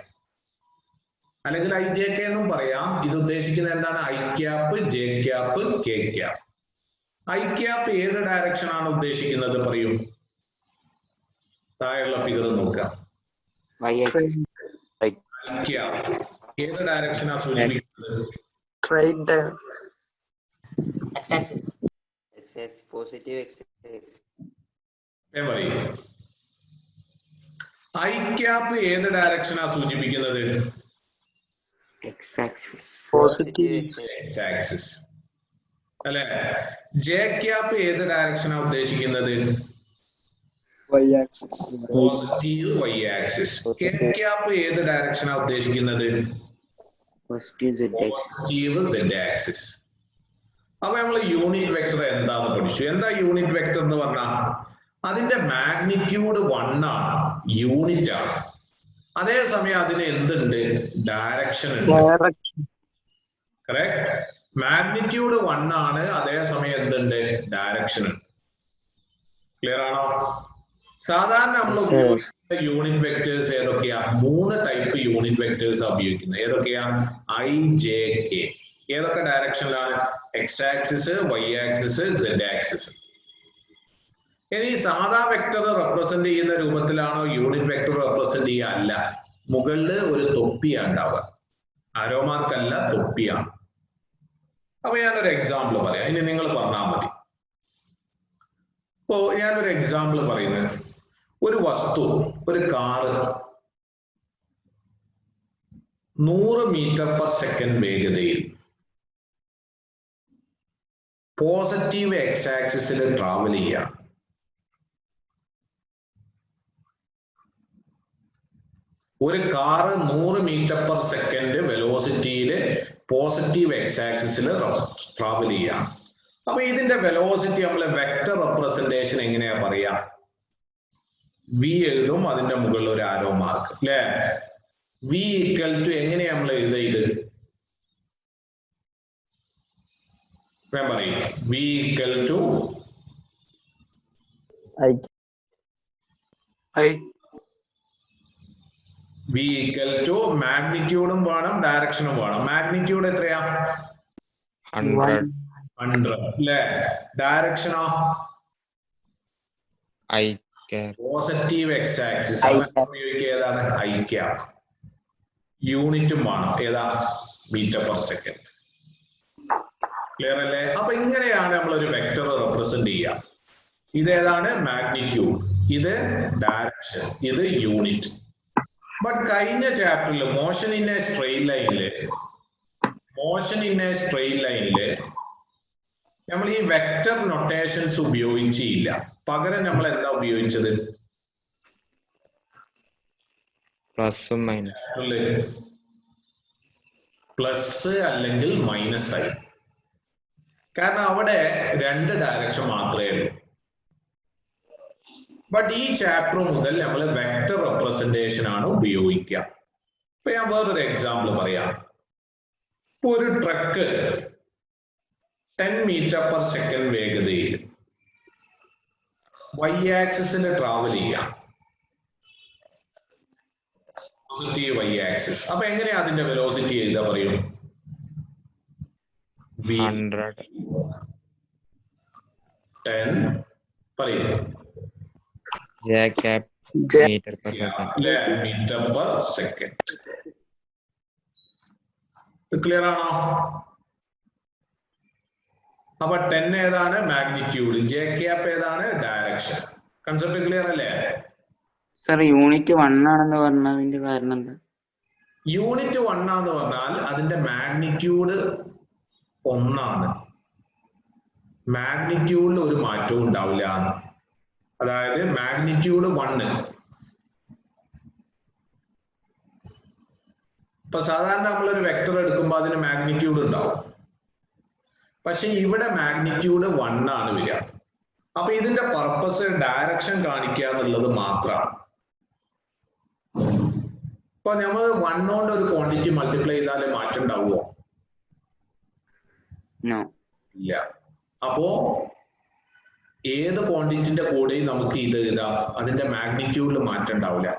അല്ലെങ്കിൽ ഐ ജെ കെ എന്നും പറയാം. ഇത് ഉദ്ദേശിക്കുന്നത് എന്താണ്? I cap, J cap, K cap. I cap ഏത് ഡയറക്ഷൻ ആണ് ഉദ്ദേശിക്കുന്നത്? പറയൂ. താഴെയുള്ള ഫിഗർ നോക്കാം. ഐ ക്യാപ്പ് ഏത് ഡയറക്ഷനാണ് സൂചിപ്പിക്കുന്നത്? പറയൂ. ഐ ക്യാപ്പ് ഏത് ഡയറക്ഷനാണ് സൂചിപ്പിക്കുന്നത്? X-axis. അല്ലെ? ജെ ക്യാപ്പ് ഏത് ഡയറക്ഷനാണ് ഉദ്ദേശിക്കുന്നത്? Positive Y axis. K cap ഏത് ഡയറക്ഷനാണ് ഉദ്ദേശിക്കുന്നത്? Positive Z axis. അപ്പൊ നമ്മൾ യൂണിറ്റ് വെക്ടർ എന്താന്ന് പഠിച്ചു. എന്താ യൂണിറ്റ് വെക്ടർ എന്ന് പറഞ്ഞാൽ? അതിന്റെ മാഗ്നിറ്റ്യൂഡ് 1 ആണ്, യൂണിറ്റ് ആണ്. അതേസമയം അതിന് എന്തുണ്ട്? ഡയറക്ഷൻ ഉണ്ട്. കറക്റ്റ്. മാഗ്നിറ്റ്യൂഡ് 1 ആണ്, അതേസമയം എന്തുണ്ട്? ഡയറക്ഷൻ ഉണ്ട്. ക്ലിയർ ആണോ? സാധാരണ നമ്മൾ യൂണിറ്റ് വെക്ടേഴ്സ് ഏതൊക്കെയാ? 3 ടൈപ്പ് യൂണിറ്റ് വെക്ടേഴ്സ് ഉപയോഗിക്കുന്നത്. ഏതൊക്കെയാ? I, J, K. ഏതൊക്കെ ഡയറക്ഷനിലാണ്? X axis, Y axis, Z axis. ഇനി സാധാ വെക്ടർ റെപ്രസെന്റ് ചെയ്യുന്ന രൂപത്തിലാണോ യൂണിറ്റ് വെക്ടർ റെപ്രസെന്റ് ചെയ്യുക? അല്ല. മുകളില് ഒരു തൊപ്പിയാണ് ഉണ്ടാവുക. ആരോ മാർക്കല്ല, തൊപ്പിയാണ്. അപ്പൊ ഞാനൊരു എക്സാമ്പിൾ പറയാം. ഇനി നിങ്ങൾ പറഞ്ഞാൽ മതി. ഇപ്പോ ഞാനൊരു എക്സാമ്പിൾ പറയുന്നത്, ഒരു വസ്തു, ഒരു കാറ് 100 മീറ്റർ/സെക്കൻഡ് വേഗതയിൽ പോസിറ്റീവ് എക്സ് ആക്സിസിൽ ട്രാവൽ ചെയ്യാം. ഒരു കാറ് 100 മീറ്റർ/സെക്കൻഡ് വെലോസിറ്റിയിൽ പോസിറ്റീവ് എക്സ് ആക്സിസിൽ ട്രാവൽ ചെയ്യാം. അപ്പൊ ഇതിന്റെ വെലോസിറ്റി നമ്മൾ വെക്ടർ റെപ്രസെന്റേഷൻ എങ്ങനെയാ പറയാ? വി എഴുതും, അതിന്റെ മുകളിൽ ഒരു ആരോ മാർക്ക്, അല്ലെ? വി ഈക്വൽ ടു എങ്ങനെയാ നമ്മൾ എഴുതിയത്? ഞാൻ പറയും, V equal to V equal to മാഗ്നിറ്റ്യൂഡും വേണം, ഡയറക്ഷനും വേണം. മാഗ്നിറ്റ്യൂഡ് എത്രയാ? 100 അല്ലെ? ഡയറക്ഷനോ? Positive X axis. ഏതാണ്? I cap. യൂണിറ്റും വേണം. ഏതാ? മീറ്റർ/സെക്കൻഡ്. ക്ലിയർ അല്ലേ? അപ്പൊ ഇങ്ങനെയാണ് നമ്മൾ ഒരു വെക്ടർ റെപ്രസെന്റ് ചെയ്യുക. ഇതേതാണ്? മാഗ്നിറ്റ്യൂഡ്. ഇത് ഡയറക്ഷൻ. ഇത് യൂണിറ്റ്. ബട്ട് കഴിഞ്ഞ ചാപ്റ്ററിൽ മോഷൻ ഇൻ എ സ്ട്രെയിറ്റ് ലൈനില് നമ്മൾ ഈ വെക്ടർ നൊട്ടേഷൻസ് ഉപയോഗിച്ചില്ല. പകരം നമ്മൾ എന്താ ഉപയോഗിച്ചത്? പ്ലസും മൈനസ്. പ്ലസ് അല്ലെങ്കിൽ മൈനസ് ആയി. കാരണം അവിടെ 2 ഡയറക്ഷൻ മാത്രമേ ഉള്ളൂ. ബട്ട് ഈ ചാപ്റ്റർ മുതൽ നമ്മൾ വെക്ടർ റെപ്രസെന്റേഷൻ ആണ് ഉപയോഗിക്കുക. ഇപ്പൊ ഞാൻ വേറൊരു എക്സാമ്പിൾ പറയാം. ഇപ്പൊ ഒരു ട്രക്ക് 10 മീറ്റർ/സെക്കൻഡ് വേഗതയിൽ വൈ ആക്സിസിൽ ട്രാവൽ ചെയ്യാം. Positive Y axis. അപ്പൊ എങ്ങനെയാ അതിന്റെ വെലോസിറ്റി എഴുതാ? പറയൂ. 100 10 പറയൂ. J cap meter/second. Metre second. Clear ആണോ? അപ്പൊ 10 ഏതാണ്? മാഗ്നിറ്റ്യൂഡ്. ജെ ക്യാപ്പ് ഏതാണ്? ഡയറക്ഷൻ. കൺസെപ്റ്റ് ക്ലിയർ അല്ലേ? സർ, യൂണിറ്റ് 1 ആണെന്ന് പറഞ്ഞതിന്റെ കാരണം എന്താ? യൂണിറ്റ് 1 ആണെന്ന് പറഞ്ഞാൽ അതിന്റെ മാഗ്നിറ്റ്യൂഡ് 1 ആണ്. മാഗ്നിറ്റ്യൂഡിൽ ഒരു മാറ്റവും ഉണ്ടാവില്ല. അതായത് മാഗ്നിറ്റ്യൂഡ് 1. ഇപ്പൊ സാധാരണ നമ്മളൊരു വെക്ടർ എടുക്കുമ്പോൾ അതിന് മാഗ്നിറ്റ്യൂഡ് ഉണ്ടാവും. പക്ഷെ ഇവിടെ മാഗ്നിറ്റ്യൂഡ് 1 ആണ് വരിക. അപ്പൊ ഇതിന്റെ പർപ്പസ് ഡയറക്ഷൻ കാണിക്കുക എന്നുള്ളത് മാത്രമാണ്. ഇപ്പൊ നമ്മൾ 1 കൊണ്ട് ഒരു ക്വാണ്ടിറ്റി മൾട്ടിപ്ലൈ ചെയ്താലേ മാറ്റം ഉണ്ടാവുമോ? ഇല്ല. അപ്പോ ഏത് ക്വാണ്ടിറ്റിന്റെ കൂടെയും നമുക്ക് ഇത് എഴുതാം, അതിന്റെ മാഗ്നിറ്റ്യൂഡിൽ മാറ്റം ഉണ്ടാവില്ല,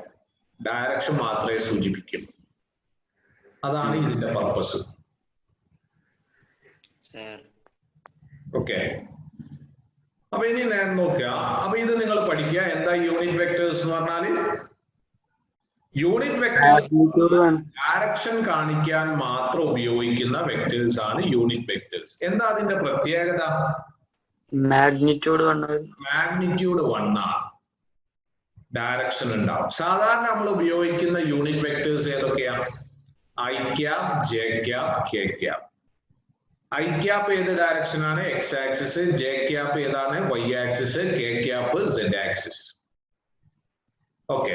ഡയറക്ഷൻ മാത്രമേ സൂചിപ്പിക്കൂ. അതാണ് ഇതിന്റെ പർപ്പസ്. ഓക്കെ, അപ്പൊ ഇനി നേരം നോക്കുക. അപ്പൊ ഇത് നിങ്ങൾ പഠിക്കുക. എന്താ യൂണിറ്റ് വെക്ടേഴ്സ് എന്ന് പറഞ്ഞാല്? യൂണിറ്റ് വെക്ടേഴ്സ് ഡയറക്ഷൻ കാണിക്കാൻ മാത്രം ഉപയോഗിക്കുന്ന വെക്ടേഴ്സ് ആണ് യൂണിറ്റ് വെക്ടേഴ്സ്. എന്താ അതിന്റെ പ്രത്യേകത? മാഗ്നിറ്റ്യൂഡ് 1 ആണ്, ഡയറക്ഷൻ ഉണ്ടാവും. സാധാരണ നമ്മൾ ഉപയോഗിക്കുന്ന യൂണിറ്റ് വെക്ടേഴ്സ് ഏതൊക്കെയാണ്? I cap, J cap, K cap. I cap ഏത് ഡയറക്ഷൻ ആണ്? X axis. ജെ ക്യാപ് ഏതാണ്? Y axis. K cap Z axis. Okay,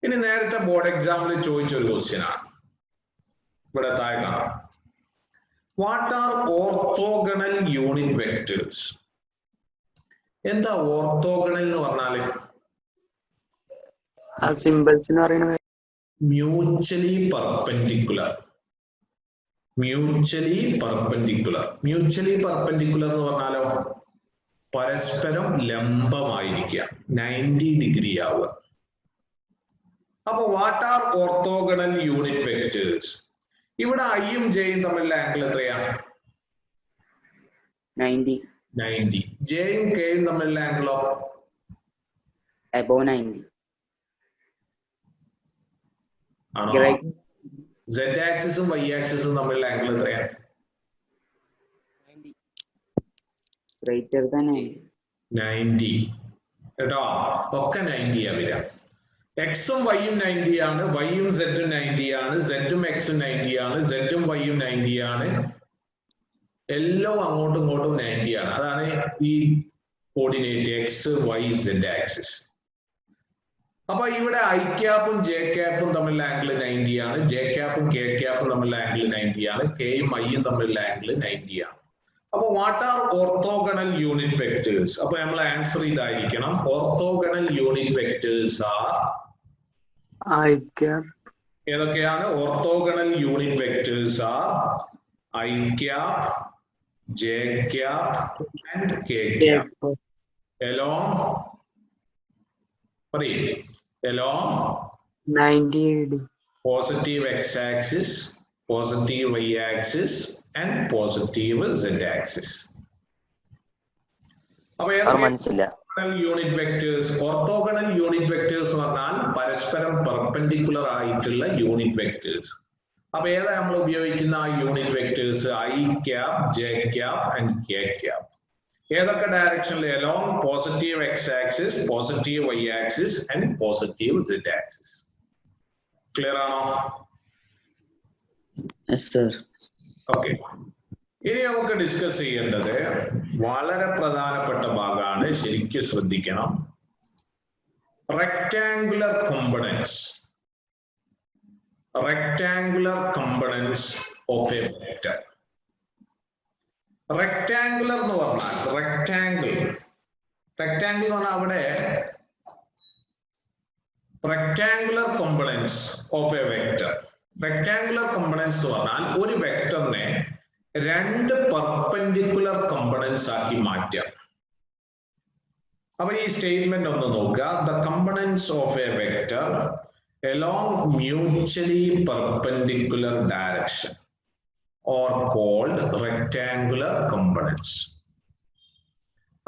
ഇനി നേരത്തെ ബോർഡ് എക്സാമിൽ ചോദിച്ചൊരു ക്വസ്റ്റ്യൻ ആണ്, ഇവിടെ താഴെ കാണാം. What are orthogonal unit vectors? എന്താ ഓർത്തോഗണൽ എന്ന് പറഞ്ഞാല്? ആ സിമ്പിൾസ് എന്ന് പറയുന്നത് മ്യൂച്വലി പെർപെൻഡിക്കുലർ. മ്യൂച്വലി പെർപെൻഡിക്കുലർ എന്ന് പറഞ്ഞാലോ പരസ്പരം ലംബമായിരിക്കുക, 90 ഡിഗ്രി ആവുക. അപ്പൊ what are orthogonal unit vectors? ഇവിടെ ഐയും ജെയും തമ്മിലുള്ള ആംഗിൾ എത്രയാണ്? 90. ജെയും കെയും തമ്മിലുള്ള ആംഗിളോ? above 90. ആണോ? സെഡ് ആക്സിസും വൈ ആക്സിസും തമ്മിലുള്ള ആംഗിൾ എത്രയാണ്? greater than 90. കേട്ടോ, ഒക്കെ 90 ആ വരിക. എക്സും വൈയും 90 ആണ്, വൈയും സെഡും 90 ആണ്, സെഡും എക്സും 90 ആണ്, സെഡും വൈയും 90 ആണ്. എല്ലാം അങ്ങോട്ടും ഇങ്ങോട്ടും 90 ആണ്. അതാണ് ഈ coordinate X Y Z axis. അപ്പൊ ഇവിടെ ഐ ക്യാപ്പും ജെ ക്യാപ്പും തമ്മിലുള്ള ആംഗിൾ 90 ആണ്, ജെ ക്യാപ്പും കെ ക്യാപ്പും തമ്മിലുള്ള ആംഗിൾ 90 ആണ്, കെയും ഐയും തമ്മിലുള്ള ആംഗിൾ 90 ആണ്. അപ്പൊ what are orthogonal unit vectors? അപ്പൊ നമ്മൾ ആൻസർ ഇതായിരിക്കണം. Orthogonal unit vectors are I cap. ഏതൊക്കെയാണ് orthogonal unit vectors? Are I cap, J cap and K cap along along 90 positive x-axis, positive y-axis and positive z-axis. അപ്പൊ unit vectors, orthogonal unit vectors എന്ന് പറഞ്ഞാൽ പരസ്പരം perpendicular ആയിട്ടുള്ള unit vectors. അപ്പൊ ഏതാ നമ്മൾ ഉപയോഗിക്കുന്ന ആ unit vectors? I cap, J cap and K cap. ഏതൊക്കെ ഡയറക്ഷനിൽ? along positive X axis, positive Y axis and positive Z axis. Clear ആണോ? Yes, sir. ഓക്കെ, ഇനി നമുക്ക് ഡിസ്കസ് ചെയ്യേണ്ടത് വളരെ പ്രധാനപ്പെട്ട ഭാഗമാണ്, ശരിക്കും ശ്രദ്ധിക്കണം. Rectangular components. Rectangular components of a vector. Rectangular എന്ന് പറഞ്ഞാൽ റെക്ടാങ്കിൾ എന്ന് പറഞ്ഞാൽ അവിടെ rectangular components of a vector. Rectangular components എന്ന് പറഞ്ഞാൽ ഒരു വെക്ടറിനെ 2 പെർപെൻഡിക്കുലർ കോമ്പണന്റ്സ് ആക്കി മാറ്റാം. അപ്പൊ ഈ സ്റ്റേറ്റ്മെന്റ് ഒന്ന് നോക്കുക. The components of a vector along mutually perpendicular direction or called rectangular components.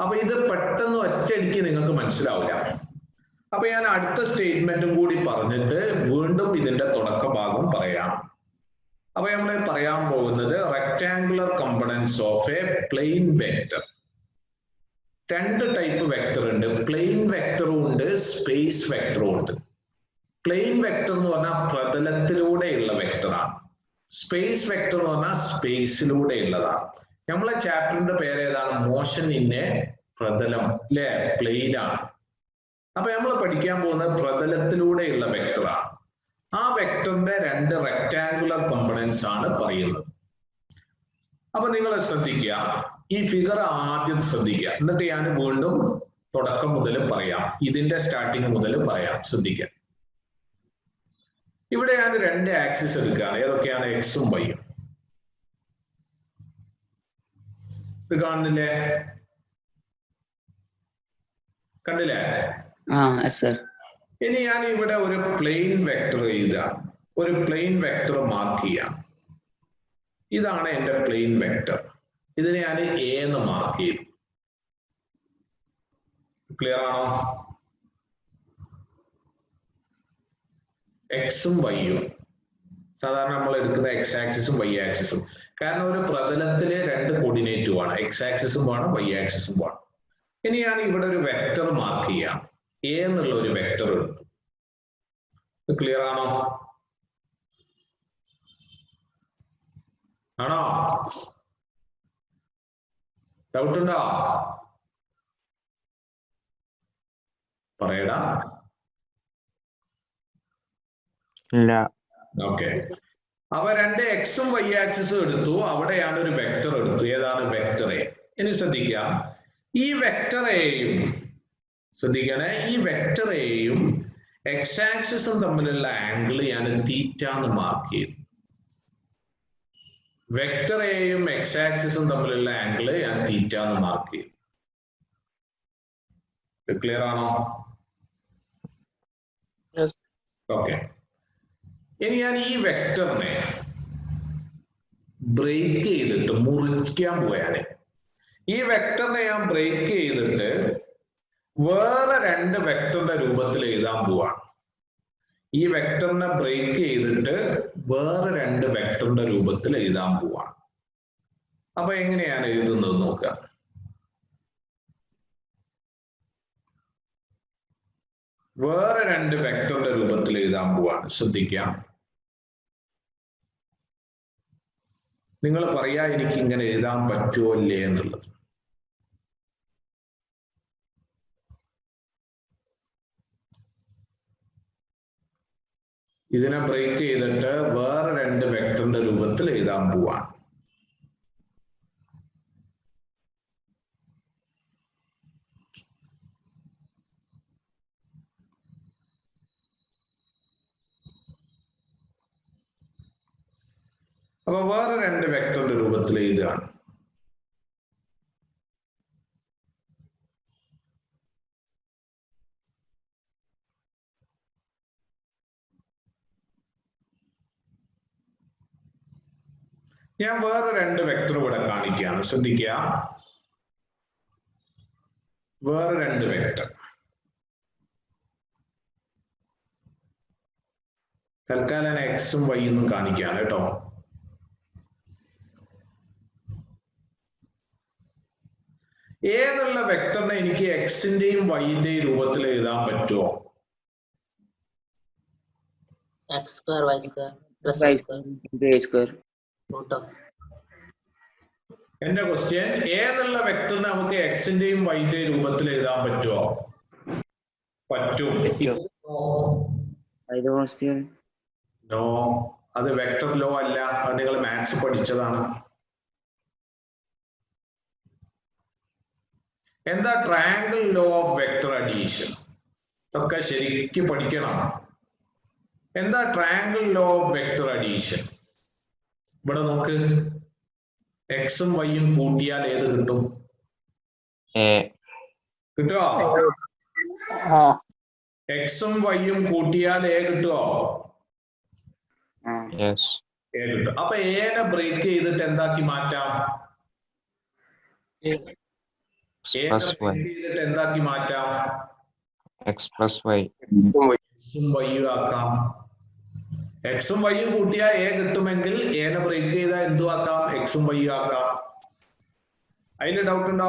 അപ്പൊ ഇത് പെട്ടെന്ന് ഒറ്റയടിക്ക് നിങ്ങൾക്ക് മനസ്സിലാവില്ല. അപ്പൊ ഞാൻ അടുത്ത സ്റ്റേറ്റ്മെന്റും കൂടി പറഞ്ഞിട്ട് വീണ്ടും ഇതിന്റെ തുടക്ക ഭാഗം പറയാം. അപ്പൊ നമ്മൾ പറയാൻ പോകുന്നത് rectangular components of a plane vector. 2 type vector ഉണ്ട്. പ്ലെയിൻ വെക്ടറും ഉണ്ട്, സ്പേസ് വെക്ടറും ഉണ്ട്. പ്ലെയിൻ വെക്ടർ എന്ന് പറഞ്ഞാൽ പ്രതലത്തിലൂടെയുള്ള വെക്ടറാണ്. സ്പേസ് വെക്ടർ എന്ന് പറഞ്ഞാൽ സ്പേസിലൂടെ ഉള്ളതാണ്. നമ്മളെ ചാപ്റ്ററിന്റെ പേര് ഏതാണ്? മോഷൻ ഇൻ എ പ്രതലം, അല്ലെ? പ്ലെയിൻ ആണ്. അപ്പൊ നമ്മൾ പഠിക്കാൻ പോകുന്നത് പ്രതലത്തിലൂടെയുള്ള വെക്ടറാണ്. ആ വെക്ടറിന്റെ 2 റെക്ടാങ്കുലർ കോമ്പണന്റ്സ് ആണ് പറയുന്നത്. അപ്പൊ നിങ്ങൾ ശ്രദ്ധിക്കുക, ഈ ഫിഗർ ആദ്യം ശ്രദ്ധിക്കുക, എന്നിട്ട് ഞാൻ വീണ്ടും തുടക്കം മുതൽ പറയാം, ഇതിന്റെ സ്റ്റാർട്ടിങ് മുതൽ പറയാം. ശ്രദ്ധിക്കുക, ഇവിടെ ഞാൻ 2 ആക്സിസ് എടുക്കുകയാണ്. ഏതൊക്കെയാണ്? എക്സും വൈയും. ഇത് കാണുന്നില്ലേ? കണ്ടില്ലേ? ഇനി ഞാൻ ഇവിടെ ഒരു പ്ലെയിൻ വെക്ടർ എഴുതാം, ഒരു പ്ലെയിൻ വെക്ടർ മാർക്ക് ചെയ്യാം. ഇതാണ് എന്റെ പ്ലെയിൻ വെക്ടർ. ഇതിനെ ഞാൻ എ എന്ന് മാർക്ക് ചെയ്തു. ക്ലിയർ ആണോ? എക്സും വൈയും സാധാരണ നമ്മൾ എടുക്കുന്ന എക്സ് ആക്സിസും വൈ ആക്സിസും. കാരണം ഒരു പ്രതലത്തിലെ 2 കോർഡിനേറ്റും ആണ്, എക്സ് ആക്സിസും വേണം വൈ ആക്സിസും വേണം. ഇനി ഞാൻ ഇവിടെ ഒരു വെക്ടർ മാർക്ക് ചെയ്യാം, എ എന്നുള്ള ഒരു വെക്ടർ എടുത്തു. ക്ലിയർ ആണോ? ആണോ? ഡൗട്ട് ഉണ്ടോ? പറയടാ. ഇല്ല. ഓക്കെ, അപ്പൊ 2 എക്സും വൈ ആക്സിസും എടുത്തു, അവിടെയാണ് ഒരു വെക്ടർ എടുത്തു. ഏതാണ്? Vector A. ഇനി ശ്രദ്ധിക്കാം, ഈ വെക്ടർ എയും ശ്രദ്ധിക്കണേ, ഈ വെക്ടർ എയും എക്സ് ആക്സിസും തമ്മിലുള്ള ആംഗിൾ ഞാൻ തീറ്റ എന്ന് മാർക്ക് ചെയ്തു. വെക്ടർ എയും എക്സ് ആക്സിസും തമ്മിലുള്ള ആംഗിൾ ഞാൻ തീറ്റ എന്ന് മാർക്ക് ചെയ്തു. ക്ലിയർ ആണോ? ഓക്കെ, ഇനി ഞാൻ ഈ വെക്ടറിനെ ബ്രേക്ക് ചെയ്തിട്ട് മുറിക്കാൻ പോയാൽ, ഈ വെക്ടറിനെ ഞാൻ ബ്രേക്ക് ചെയ്തിട്ട് വേറെ 2 വെക്ടറിന്റെ രൂപത്തിൽ എഴുതാൻ പോവാണ്. ഈ വെക്ടറിനെ ബ്രേക്ക് ചെയ്തിട്ട് വേറെ 2 വെക്ടറിന്റെ രൂപത്തിൽ എഴുതാൻ പോവാണ്. അപ്പൊ എങ്ങനെയാണ് എഴുതുന്നത് നോക്കുക. വേറെ 2 വെക്ടറിന്റെ രൂപത്തിൽ എഴുതാൻ പോവാണ്. ശ്രദ്ധിക്കാം, നിങ്ങൾ പറയാ എനിക്ക് ഇങ്ങനെ എഴുതാൻ പറ്റുമോ ഇല്ലേ എന്നുള്ളത്. ഇതിനെ ബ്രേക്ക് ചെയ്തിട്ട് വേറെ 2 വെക്ടറിന്റെ രൂപത്തിൽ എഴുതാൻ പോവാണ്. അപ്പൊ വേറെ 2 വെക്ടറിന്റെ രൂപത്തിൽ എഴുതുകയാണ്. ഞാൻ വേറെ 2 വെക്ടർ ഇവിടെ കാണിക്കുകയാണ്. ശ്രദ്ധിക്കുക, വേറെ 2 വെക്ടർ. തൽക്കാലം എക്സും വൈ ഒന്നും കാണിക്കുകയാണ് കേട്ടോ. ഏതുള്ള വെക്ടറിനെ എനിക്ക് എക്സിന്റെയും വൈന്റെയും രൂപത്തിൽ എഴുതാൻ പറ്റുമോ? x square y square plus y square into a square. root of എന്റെ ക്വസ്റ്റ്യൻ, ഏതുള്ള വെക്ടറിനെ നമുക്ക് എക്സിന്റെയും വൈന്റെയും രൂപത്തിൽ എഴുതാൻ പറ്റുമോ? പറ്റും. നോ, അത് വെക്ടർ ലോ അല്ല, അത് നിങ്ങൾ മാത്സ് പഠിച്ചതാണ്. എന്താ triangle law of vector addition? ഒക്കെ ശരിക്കും പഠിക്കണം. എന്താ triangle law of vector addition? ഇവിടെ നോക്ക്, എക്സും വൈയും കൂട്ടിയാൽ ഏത് കിട്ടും? കിട്ടുമോ? എക്സും വൈയും കൂട്ടിയാൽ എ കിട്ടുമോ? എ കിട്ടും. അപ്പൊ എനെ ബ്രേക്ക് ചെയ്തിട്ട് എന്താക്കി മാറ്റാം? എന്താക്കി മാറ്റാം? X plus Y. എക്സും വൈയും ആക്കാം. എക്സും വൈയും കൂട്ടിയാൽ എ കിട്ടുമെങ്കിൽ എനെ ബ്രേക്ക് ചെയ്താൽ എന്തു ആക്കാം? എക്സും വൈയും ആക്കാം. അതിൽ ഡൗട്ട് ഉണ്ടോ?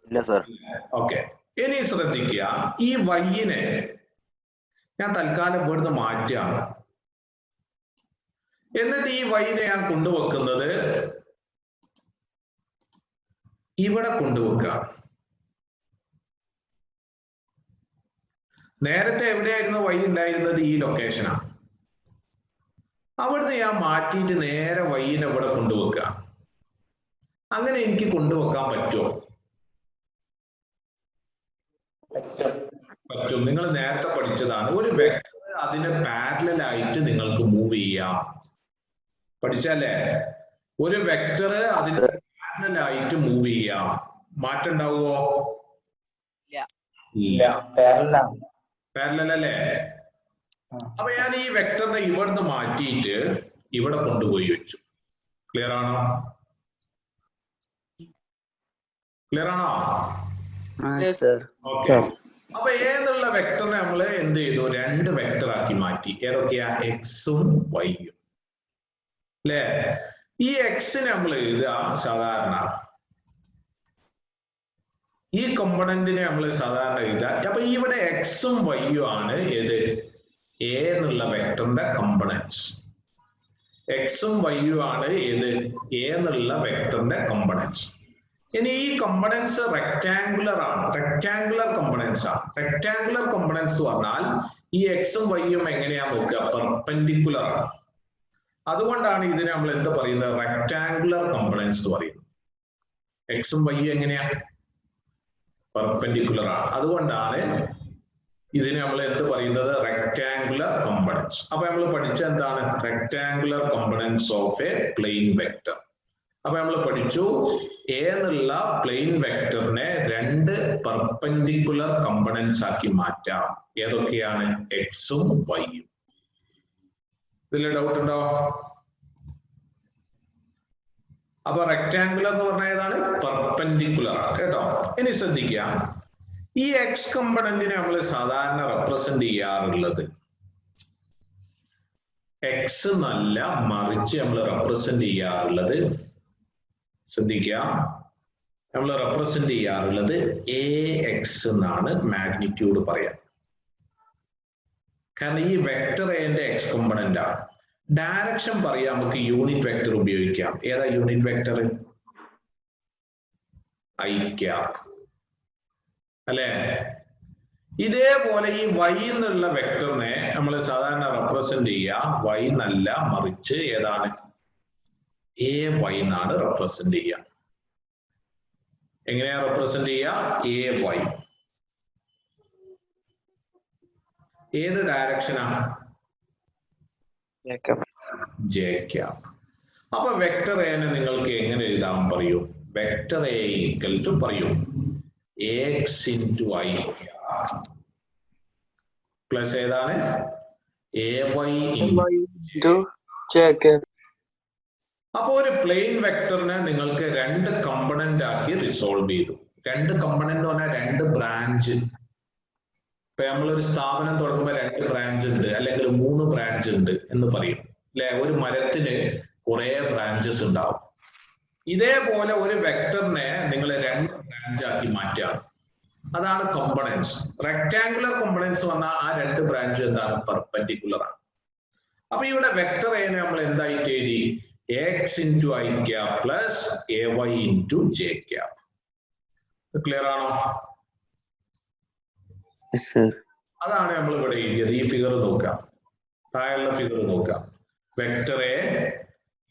ഇല്ല സർ. ഓക്കെ, ഇനി ശ്രദ്ധിക്കുക, ഈ വൈയിനെ ഞാൻ തൽക്കാലം ഇവിടുന്ന് മാറ്റാണ്. എന്നിട്ട് ഈ വൈനെ ഞാൻ കൊണ്ടുവെക്കുന്നത് ഇവിടെ കൊണ്ടുവെക്കുക. നേരത്തെ എവിടെയായിരുന്നു വൈ ഉണ്ടായിരുന്നത്? ഈ ലൊക്കേഷനാണ്. അവിടുന്ന് ഞാൻ മാറ്റിയിട്ട് നേരെ വൈനെ ഇവിടെ കൊണ്ടുവെക്കുക. അങ്ങനെ എനിക്ക് കൊണ്ടുവെക്കാൻ പറ്റുമോ? പറ്റും. നിങ്ങൾ നേരത്തെ പഠിച്ചതാണ്. ഒരു വെക്ടർ അതിന് പാരലൽ ആയിട്ട് നിങ്ങൾക്ക് മൂവ് ചെയ്യാം. പഠിച്ചല്ലേ? ഒരു വെക്ടർ അതിന് പാരലൽ ആയിട്ട് മൂവ് ചെയ്യാം. മാറ്റം ഉണ്ടാവുമോ? ഇല്ല. പാരലൽ അല്ലേ? അപ്പൊ ഞാൻ ഈ വെക്ടറിനെ ഇവിടുന്ന് മാറ്റിയിട്ട് ഇവിടെ കൊണ്ടുപോയി വെച്ചു. ക്ലിയർ ആണോ? ക്ലിയർ ആണോ? ഓക്കെ. അപ്പൊ ഏതുള്ള വെക്ടറിനെ നമ്മൾ എന്ത് ചെയ്തു? രണ്ട് വെക്ടർ ആക്കി മാറ്റി. ഏതൊക്കെയാ? എക്സും വൈയും. അല്ലേ? ഈ എക്സിനെ നമ്മൾ എഴുതുക സാധാരണ, ഈ കമ്പണന്റിനെ നമ്മൾ സാധാരണ എഴുതുക. അപ്പൊ ഇവിടെ എക്സും വൈയും ആണ് ഏത്? എ എന്നുള്ള വെക്ടറിന്റെ കമ്പണൻസ്. എക്സും വൈയും ആണ് ഏത്? എ എന്നുള്ള വെക്ടറിന്റെ കമ്പണൻസ്. ഇനി ഈ കമ്പണൻസ് റെക്ടാങ്കുലർ ആണ്. റെക്ടാങ്കുലർ കമ്പണൻസ് ആണ്. റെക്ടാങ്കുലർ കമ്പണൻസ് പറഞ്ഞാൽ ഈ എക്സും വൈയും എങ്ങനെയാ നോക്കുക? പെർപെൻഡിക്കുലർ ആണ്. അതുകൊണ്ടാണ് ഇതിനെ നമ്മൾ എന്ത് പറയുന്നത്? റെക്ടാങ്കുലർ കമ്പണൻസ് പറയുന്നത്. എക്സും വൈയും എങ്ങനെയാ? പെർപെൻഡിക്കുലർ ആണ്. അതുകൊണ്ടാണ് ഇതിനെ നമ്മൾ എന്ത് പറയുന്നത്? Rectangular components. അപ്പൊ നമ്മൾ പഠിച്ച എന്താണ്? Rectangular components of a plane vector. അപ്പൊ നമ്മൾ പഠിച്ചു എ എന്നുള്ള പ്ലെയിൻ വെക്ടറിനെ രണ്ട് പെർപെൻഡിക്കുലർ കമ്പണൻസ് ആക്കി മാറ്റാം. ഏതൊക്കെയാണ്? എക്സും വൈയും. ഇതിൽ ഡൗട്ട് ഉണ്ടോ? അപ്പൊ റെക്ടാങ്കുലർ എന്ന് പറഞ്ഞാൽ ഏതാണ്? പെർപെൻഡിക്കുലർ ആണ് കേട്ടോ. ഇനി ശ്രദ്ധിക്കാം, ഈ എക്സ് കമ്പണന്റിനെ നമ്മൾ സാധാരണ റെപ്രസെന്റ് ചെയ്യാറുള്ളത് എക്സ് എന്നല്ല, മറിച്ച് നമ്മൾ റെപ്രസെന്റ് ചെയ്യാറുള്ളത്, ശ്രദ്ധിക്കാം, നമ്മൾ റെപ്രസെന്റ് ചെയ്യാറുള്ളത് എ എക്സ് എന്നാണ് മാഗ്നിറ്റ്യൂഡ് പറയാം. കാരണം ഈ വെക്ടർ എന്റെ എക്സ് കമ്പണന്റ് ആണ്. ഡയറക്ഷൻ പറയാം നമുക്ക് യൂണിറ്റ് വെക്ടർ ഉപയോഗിക്കാം. ഏതാ യൂണിറ്റ് വെക്ടർ? ഐ ക്യാപ് അല്ലെ? ഇതേപോലെ ഈ വൈ എന്നുള്ള വെക്ടറിനെ നമ്മൾ സാധാരണ റെപ്രസെന്റ് ചെയ്യാം വൈ എന്നല്ല, മറിച്ച് ഏതാണ്? എ വൈ എന്നാണ് റെപ്രസെന്റ് ചെയ്യുക. എങ്ങനെയാ റെപ്രസെന്റ് ചെയ്യുക? A Y. ഏത് ഡയറക്ഷനാണ്? J cap. അപ്പൊ വെക്ടർ എനെ നിങ്ങൾക്ക് എങ്ങനെ എഴുതാൻ പറയൂ? വെക്ടർ എ ഈക്വൽ ടു പറയൂ എക്സ് ഇൻറ്റു ഐ പ്ലസ് ഏതാണ്? A Y into J cap. അപ്പൊ ഒരു പ്ലെയിൻ വെക്ടറിനെ നിങ്ങൾക്ക് രണ്ട് കമ്പണന്റ് ആക്കി റിസോൾവ് ചെയ്തു. രണ്ട് കമ്പണന്റ് എന്ന് പറഞ്ഞാൽ രണ്ട് ബ്രാഞ്ച്. ഇപ്പൊ നമ്മളൊരു സ്ഥാപനം തുടങ്ങുമ്പോൾ രണ്ട് ബ്രാഞ്ച് ഉണ്ട്, അല്ലെങ്കിൽ 3 ബ്രാഞ്ച് ഉണ്ട് എന്ന് പറയും അല്ലെ? ഒരു മരത്തിന് കുറെ ബ്രാഞ്ചസ് ഉണ്ടാവും. ഇതേപോലെ ഒരു വെക്ടറിനെ നിങ്ങൾ രണ്ട് ബ്രാഞ്ച് ആക്കി മാറ്റാം. അതാണ് കമ്പണൻസ്. റെക്ടാങ്കുലർ കമ്പണൻസ് വന്നാൽ ആ രണ്ട് ബ്രാഞ്ച് എന്താണ്? പെർപെൻഡിക്കുലർ ആണ്. അപ്പൊ ഇവിടെ വെക്ടർ എനെ നമ്മൾ എന്തായിട്ട് എഴുതി? X into I cap plus A Y into J cap. Clear ആണോ? അതാണ് നമ്മൾ ഇവിടെ എഴുതിയത്. ഈ ഫിഗർ നോക്കാം, താഴെയുള്ള ഫിഗർ നോക്കാം. വെക്ടർ എ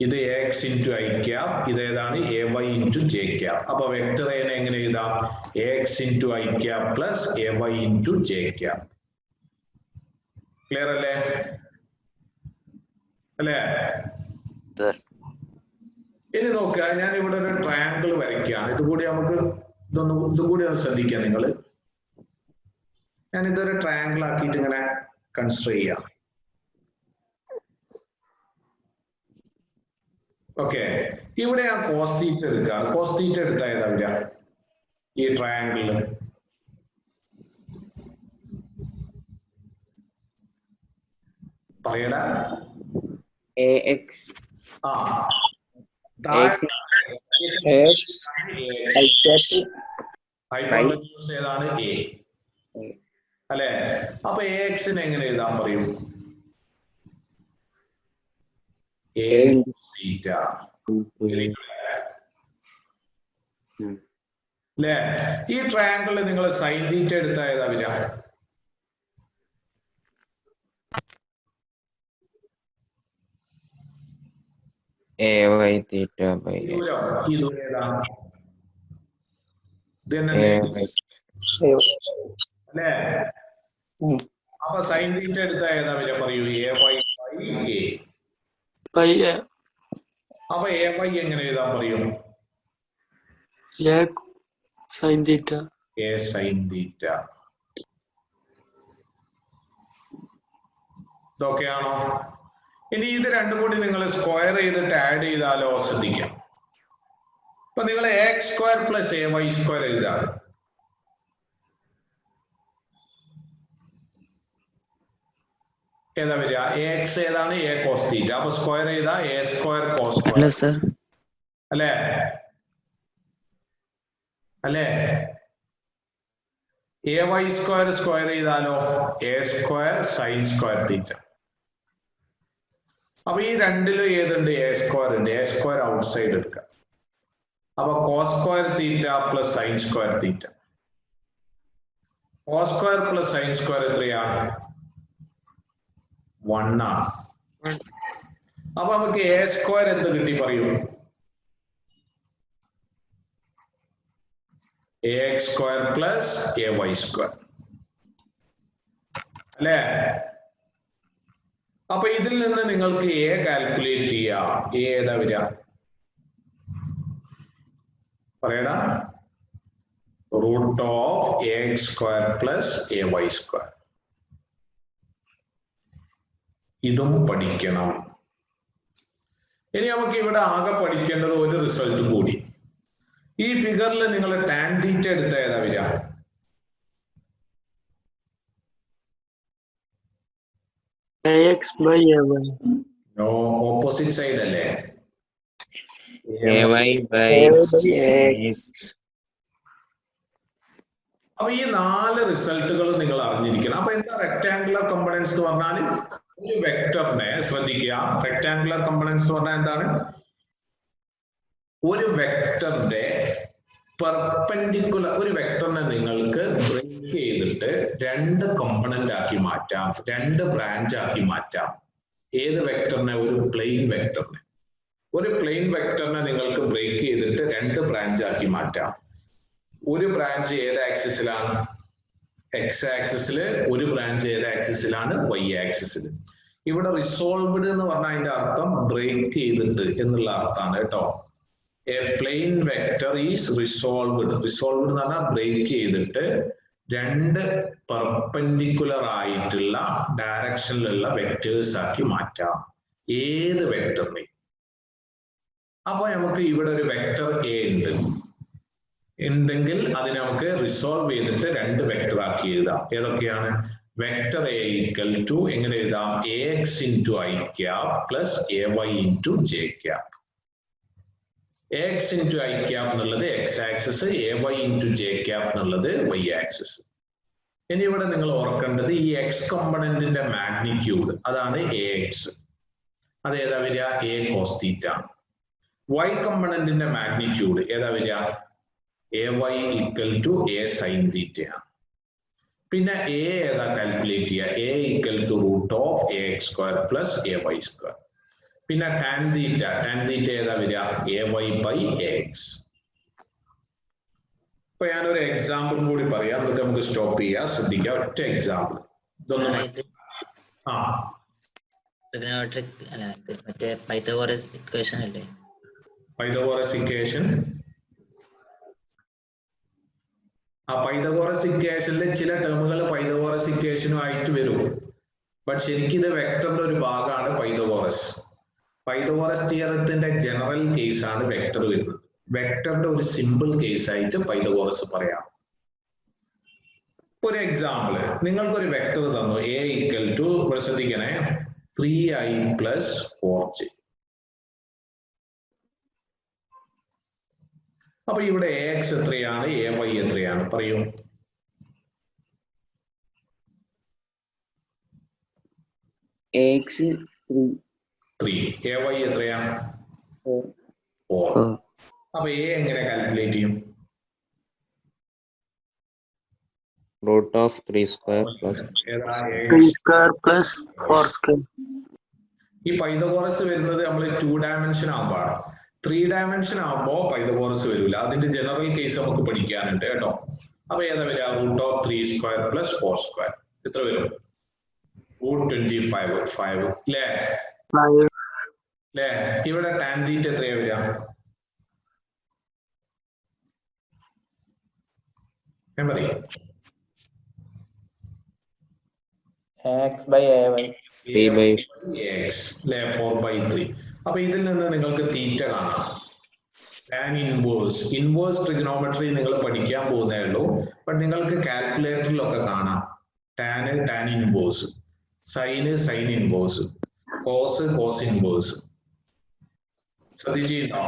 ഇത് എക്സ് ഇൻറ്റു ഐ ക്യാപ്, ഇതേതാണ്? A Y into J cap. അപ്പൊ വെക്ടർ എനെ എങ്ങനെ എഴുതാം? X into I cap plus A Y into J cap. Clear അല്ലേ? അല്ലേ? ഇനി നോക്കുക, ഞാൻ ഇവിടെ ഒരു ട്രയാങ്കിൾ വരയ്ക്കുകയാണ്. ഇതുകൂടി നമുക്ക് ഇതും കൂടി ഒന്ന് ശ്രദ്ധിക്കാം നിങ്ങൾ. ഞാൻ ഇതൊരു ട്രയാങ്കിൾ ആക്കിയിട്ട് ഇങ്ങനെ കൺസിഡർ ചെയ്യാം. ഓക്കെ, ഇവിടെ ഞാൻ കോസ് തീറ്റ എടുക്കുകയാണ്. കോസ് തീറ്റ എടുത്താൽ ഏതാ വരിക? ഈ ട്രയാങ്കിളിൽ പറയടാ. ആ ഹൈപ്പോട്ടന്യൂസ് ഏതാണ്? എ അല്ലെ? അപ്പൊ എ എക്സിനെ എങ്ങനെ എഴുതാൻ പറയും? എ തീറ്റ അല്ലെ? ഈ ട്രയാങ്കിളിൽ നിങ്ങൾ സൈൻ തീറ്റ എടുത്താൽ ഏതാ വരിക? AY theta by ഈ ദൂരം ഏതാ? ഇത് തന്നെ AY. അല്ലേ? അപ്പൊ സൈൻ തീറ്റ എടുത്ത ഏതാ വരിക പറയൂ? AY by A. ബൈ അപ്പൊ AY എങ്ങനെ എഴുതാൻ പറയും? A sine theta. A sine theta. ഇതൊക്കെയാണോ? ഇനി ഇത് രണ്ടും കൂടി നിങ്ങൾ സ്ക്വയർ ചെയ്തിട്ട് ആഡ് ചെയ്താലോ? ശ്രദ്ധിക്കാം. അപ്പൊ നിങ്ങൾ x² + AY² എഴുതാം. ഏതാ വരിക? AX ഏതാണ്? A cos θ. അപ്പൊ സ്ക്വയർ ചെയ്താ A² cos Hello, square. sir. അല്ലേ? അല്ലേ? AY² സ്ക്വയർ ചെയ്താലോ? A² sin² θ. അപ്പൊ ഈ രണ്ടിലും ഏതുണ്ട്? A² ഉണ്ട്. A² ഔട്ട്സൈഡ് എടുക്കാം. അപ്പൊ cos² θ + sin² θ. cos² + sin² എത്രയാ? 1 ആണ്. അപ്പൊ നമുക്ക് A² എന്ത് കിട്ടി പറയൂ? AX² + AY². അല്ലേ? അപ്പൊ ഇതിൽ നിന്ന് നിങ്ങൾക്ക് A കാൽക്കുലേറ്റ് ചെയ്യാം. A ഏതാ വരിക? പറയടാ. √AX² + AY². ഇതും പഠിക്കണം. ഇനി നമുക്ക് ഇവിടെ ആകെ പഠിക്കേണ്ടത് ഒരു റിസൾട്ട് കൂടി. ഈ ഫിഗറിൽ നിങ്ങൾ ടാൻ തീറ്റ എടുത്ത ഏതാ വരിക? AX by AY. No, opposite side അല്ലേ? AY by AX. അപ്പൊ ഈ 4 റിസൾട്ടുകളും നിങ്ങൾ അറിഞ്ഞിരിക്കണം. അപ്പൊ എന്താ റെക്ടാങ്കുലർ കമ്പണൻസ് എന്ന് പറഞ്ഞാൽ? ഒരു വെക്ടറിനെ ശ്രദ്ധിക്കുക. റെക്ടാങ്കുലർ കമ്പണൻസ് എന്ന് പറഞ്ഞാൽ എന്താണ്? ഒരു വെക്ടറിന്റെ പെർപെൻഡിക്കുലർ, ഒരു വെക്ടറിനെ നിങ്ങൾക്ക് ബ്രേക്ക് ചെയ്തിട്ട് 2 കമ്പണന്റ് ആക്കി മാറ്റാം, 2 ബ്രാഞ്ച് ആക്കി മാറ്റാം. ഏത് വെക്ടറിനെ? ഒരു പ്ലെയിൻ വെക്ടറിനെ. ഒരു പ്ലെയിൻ വെക്ടറിനെ നിങ്ങൾക്ക് ബ്രേക്ക് ചെയ്തിട്ട് 2 ബ്രാഞ്ച് ആക്കി മാറ്റാം. ഒരു ബ്രാഞ്ച് ഏത് ആക്സിസിലാണ്? X ആക്സിസിൽ. ഒരു ബ്രാഞ്ച് ഏത് ആക്സിസിലാണ്? Y ആക്സിസിൽ. ഇവിടെ റിസോൾവ്ഡ് എന്ന് പറഞ്ഞാൽ അതിന്റെ അർത്ഥം ബ്രേക്ക് ചെയ്തിട്ട് എന്നുള്ള അർത്ഥമാണ് കേട്ടോ. A plane vector is resolved. Resolved എന്ന് പറഞ്ഞാൽ ബ്രേക്ക് ചെയ്തിട്ട് 2 പെർപെൻഡിക്കുലർ ആയിട്ടുള്ള ഡയറക്ഷനിലുള്ള വെക്ടേഴ്സ് ആക്കി മാറ്റാം. ഏത് വെക്ടറിനെ? അപ്പൊ നമുക്ക് ഇവിടെ ഒരു വെക്ടർ A ഉണ്ടെങ്കിൽ അതിനെ നമുക്ക് റിസോൾവ് ചെയ്തിട്ട് 2 വെക്ടർ ആക്കി എഴുതാം. ഏതൊക്കെയാണ്? വെക്ടർ A = എങ്ങനെ എഴുതാം? AX × I + AY × J. AX × I എന്നുള്ളത് X ആക്സിസ്, AY × J എന്നുള്ളത് Y ആക്സിസ്. ഇനി ഇവിടെ നിങ്ങൾ ഓർക്കേണ്ടത് ഈ X കമ്പണന്റിന്റെ മാഗ്നിറ്റ്യൂഡ്, അതാണ് AX. അത് ഏതാ വരിക? A cos θ. Y കമ്പണന്റിന്റെ മാഗ്നിറ്റ്യൂഡ് ഏതാ വരിക? AY = A sin θ. പിന്നെ A ഏതാ കാൽക്കുലേറ്റ് ചെയ്യുക? A √AX² + AY². പിന്നെ tan θ. tan θ ഏതാ വരിക? AY by AX. ഇപ്പൊ ഞാനൊരു എക്സാമ്പിൾ കൂടി പറയാം, എന്നിട്ട് നമുക്ക് സ്റ്റോപ്പ് ചെയ്യാം. ശ്രദ്ധിക്കുക, ഒറ്റ എക്സാമ്പിൾ. ഇതൊന്നും ആ ട്രിഗണോമെട്രിക് അല്ല, മറ്റേ പൈത്തഗോറസ് ഇക്വേഷൻ അല്ലേ? Pythagoras equation. ആ പൈതഗോറസ് ഇക്വേഷനിലെ ചില ടേമുകൾ പൈതഗോറസ് ഇക്വേഷനുമായിട്ട് വരും. ബട്ട് ശരിക്കും ഇത് വെക്ടറിന്റെ ഒരു ഭാഗമാണ് പൈതഗോറസ്. പൈതഗോറസ് തിയറത്തിന്റെ ജനറൽ കേസ് ആണ് വെക്ടർ വരുന്നത്. വെക്ടറിന്റെ ഒരു സിമ്പിൾ കേസ് ആയിട്ട് പൈതഗോറസ് പറയാം. ഒരു എക്സാമ്പിൾ, നിങ്ങൾക്കൊരു വെക്ടർ തന്നു. A = ശ്രദ്ധിക്കണേ, 3i + 4j. അപ്പൊ ഇവിടെ AX എത്രയാണ്? AY എത്രയാണ്? പറയൂ. AX 3. AY എത്രയാണ്? 4. 4. അപ്പൊ A എങ്ങനെ കാൽക്കുലേറ്റ് ചെയ്യും? √3² + ഏതാ? 3² + 4². ഈ പൈതഗോറസ് വരുന്നത് നമ്മൾ 2 ഡയമെൻഷൻ ആകുമ്പോഴാണ്. 3 ഡയമെൻഷൻ ആകുമ്പോൾ പൈതഗോറസ് വരില്ല. അതിന്റെ ജനറൽ കേസ് നമുക്ക് പഠിക്കാനുണ്ട് കേട്ടോ. അപ്പൊ ഏതാ വരിക? √3² + 4². എത്ര വരും? √25 5 അല്ലേ? അല്ലേ? ഇവിടെ tan θ എത്രയാ വരിക? ഞാൻ പറയും x/ay 3/x അല്ലെ 4/3. അപ്പൊ ഇതിൽ നിന്ന് നിങ്ങൾക്ക് തീറ്റ കാണാം. tan ഇൻവേഴ്സ് ട്രിഗണോമെട്രി നിങ്ങൾ പഠിക്കാൻ പോകുന്നേ ഉള്ളൂ. ബട്ട് നിങ്ങൾക്ക് കാൽക്കുലേറ്ററിലൊക്കെ കാണാം tan inverse, sine inverse, cos inverse. ശ്രദ്ധിച്ചിട്ടുണ്ടോ?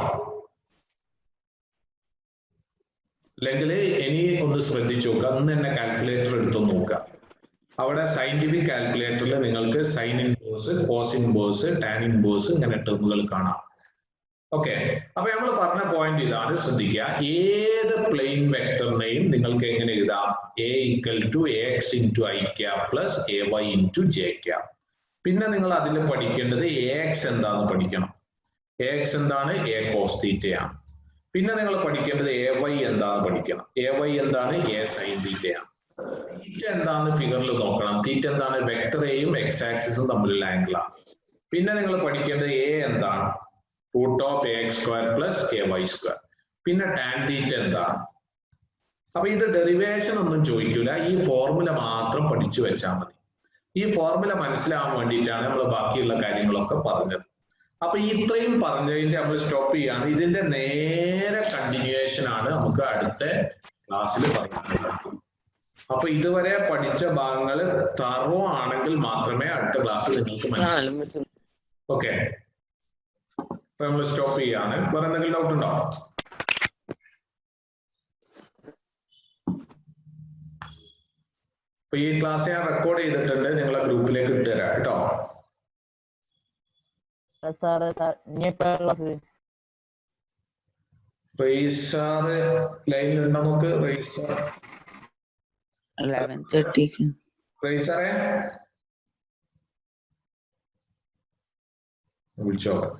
അല്ലെങ്കിൽ ഇനി ഒന്ന് ശ്രദ്ധിച്ചു നോക്കുക. അന്ന് തന്നെ കാൽക്കുലേറ്റർ എടുത്തു നോക്കുക. അവിടെ സയന്റിഫിക് കാൽക്കുലേറ്ററിൽ നിങ്ങൾക്ക് sine inverse, cos inverse, tan inverse ഇങ്ങനെ ടേമുകൾ കാണാം. ഓക്കെ, അപ്പൊ നമ്മൾ പറഞ്ഞ പോയിന്റ് ഇതാണ്, ശ്രദ്ധിക്കുക. ഏത് പ്ലെയിൻ വെക്ടറിനെയും നിങ്ങൾക്ക് എങ്ങനെ എഴുതാം? a = ax × i + ay × j. പിന്നെ നിങ്ങൾ അതിൽ പഠിക്കേണ്ടത് ax എന്താന്ന് പഠിക്കണം. ax എന്താണ്? a cos θ ആണ്. പിന്നെ നിങ്ങൾ പഠിക്കേണ്ടത് ay എന്താന്ന് പഠിക്കണം. ay എന്താണ്? a sin θ ആണ്. തീറ്റ എന്താന്ന് ഫിഗറിൽ നോക്കണം. തീറ്റ എന്താണ്? വെക്ടർ എയും എക്സ് ആക്സിസും തമ്മിലുള്ള ആംഗിളാണ്. പിന്നെ നിങ്ങൾ പഠിക്കേണ്ടത് a എന്താണ്? √ax² + ay². പിന്നെ tan θ എന്താണ്? അപ്പൊ ഇത് ഡെറിവേഷൻ ഒന്നും ചോദിക്കില്ല. ഈ ഫോർമുല മാത്രം പഠിച്ചു വെച്ചാൽ മതി. ഈ ഫോർമുല മനസ്സിലാവാൻ വേണ്ടിയിട്ടാണ് നമ്മൾ ബാക്കിയുള്ള കാര്യങ്ങളൊക്കെ പറഞ്ഞത്. അപ്പൊ ഇത്രയും പറഞ്ഞതിന്റെ നമ്മൾ സ്റ്റോപ്പ് ചെയ്യാണ്. ഇതിന്റെ നേരെ കണ്ടിന്യൂവേഷൻ ആണ് നമുക്ക് അടുത്ത ക്ലാസ്സിൽ പറയുന്നത്. അപ്പൊ ഇതുവരെ പഠിച്ച ഭാഗങ്ങൾ തറോ ആണെങ്കിൽ മാത്രമേ അടുത്ത ക്ലാസ്സിൽ നിങ്ങൾക്ക് മനസ്സിലാവൂ. ഓക്കെ, അപ്പൊ നമ്മൾ സ്റ്റോപ്പ് ചെയ്യാണ്. വേറെ എന്തെങ്കിലും ഡൗട്ട് ഉണ്ടോ? അപ്പൊ ഈ ക്ലാസ് ഞാൻ റെക്കോർഡ് ചെയ്തിട്ടുണ്ട്, നിങ്ങളെ ഗ്രൂപ്പിലേക്ക് ഇട്ടുതരാം കേട്ടോ. റെയ്സാറ് ലൈനിലുണ്ടോ? നമുക്ക് റെയ്സാർ 11:30. റെയ്സാറെ വിളിച്ചോക്കാം.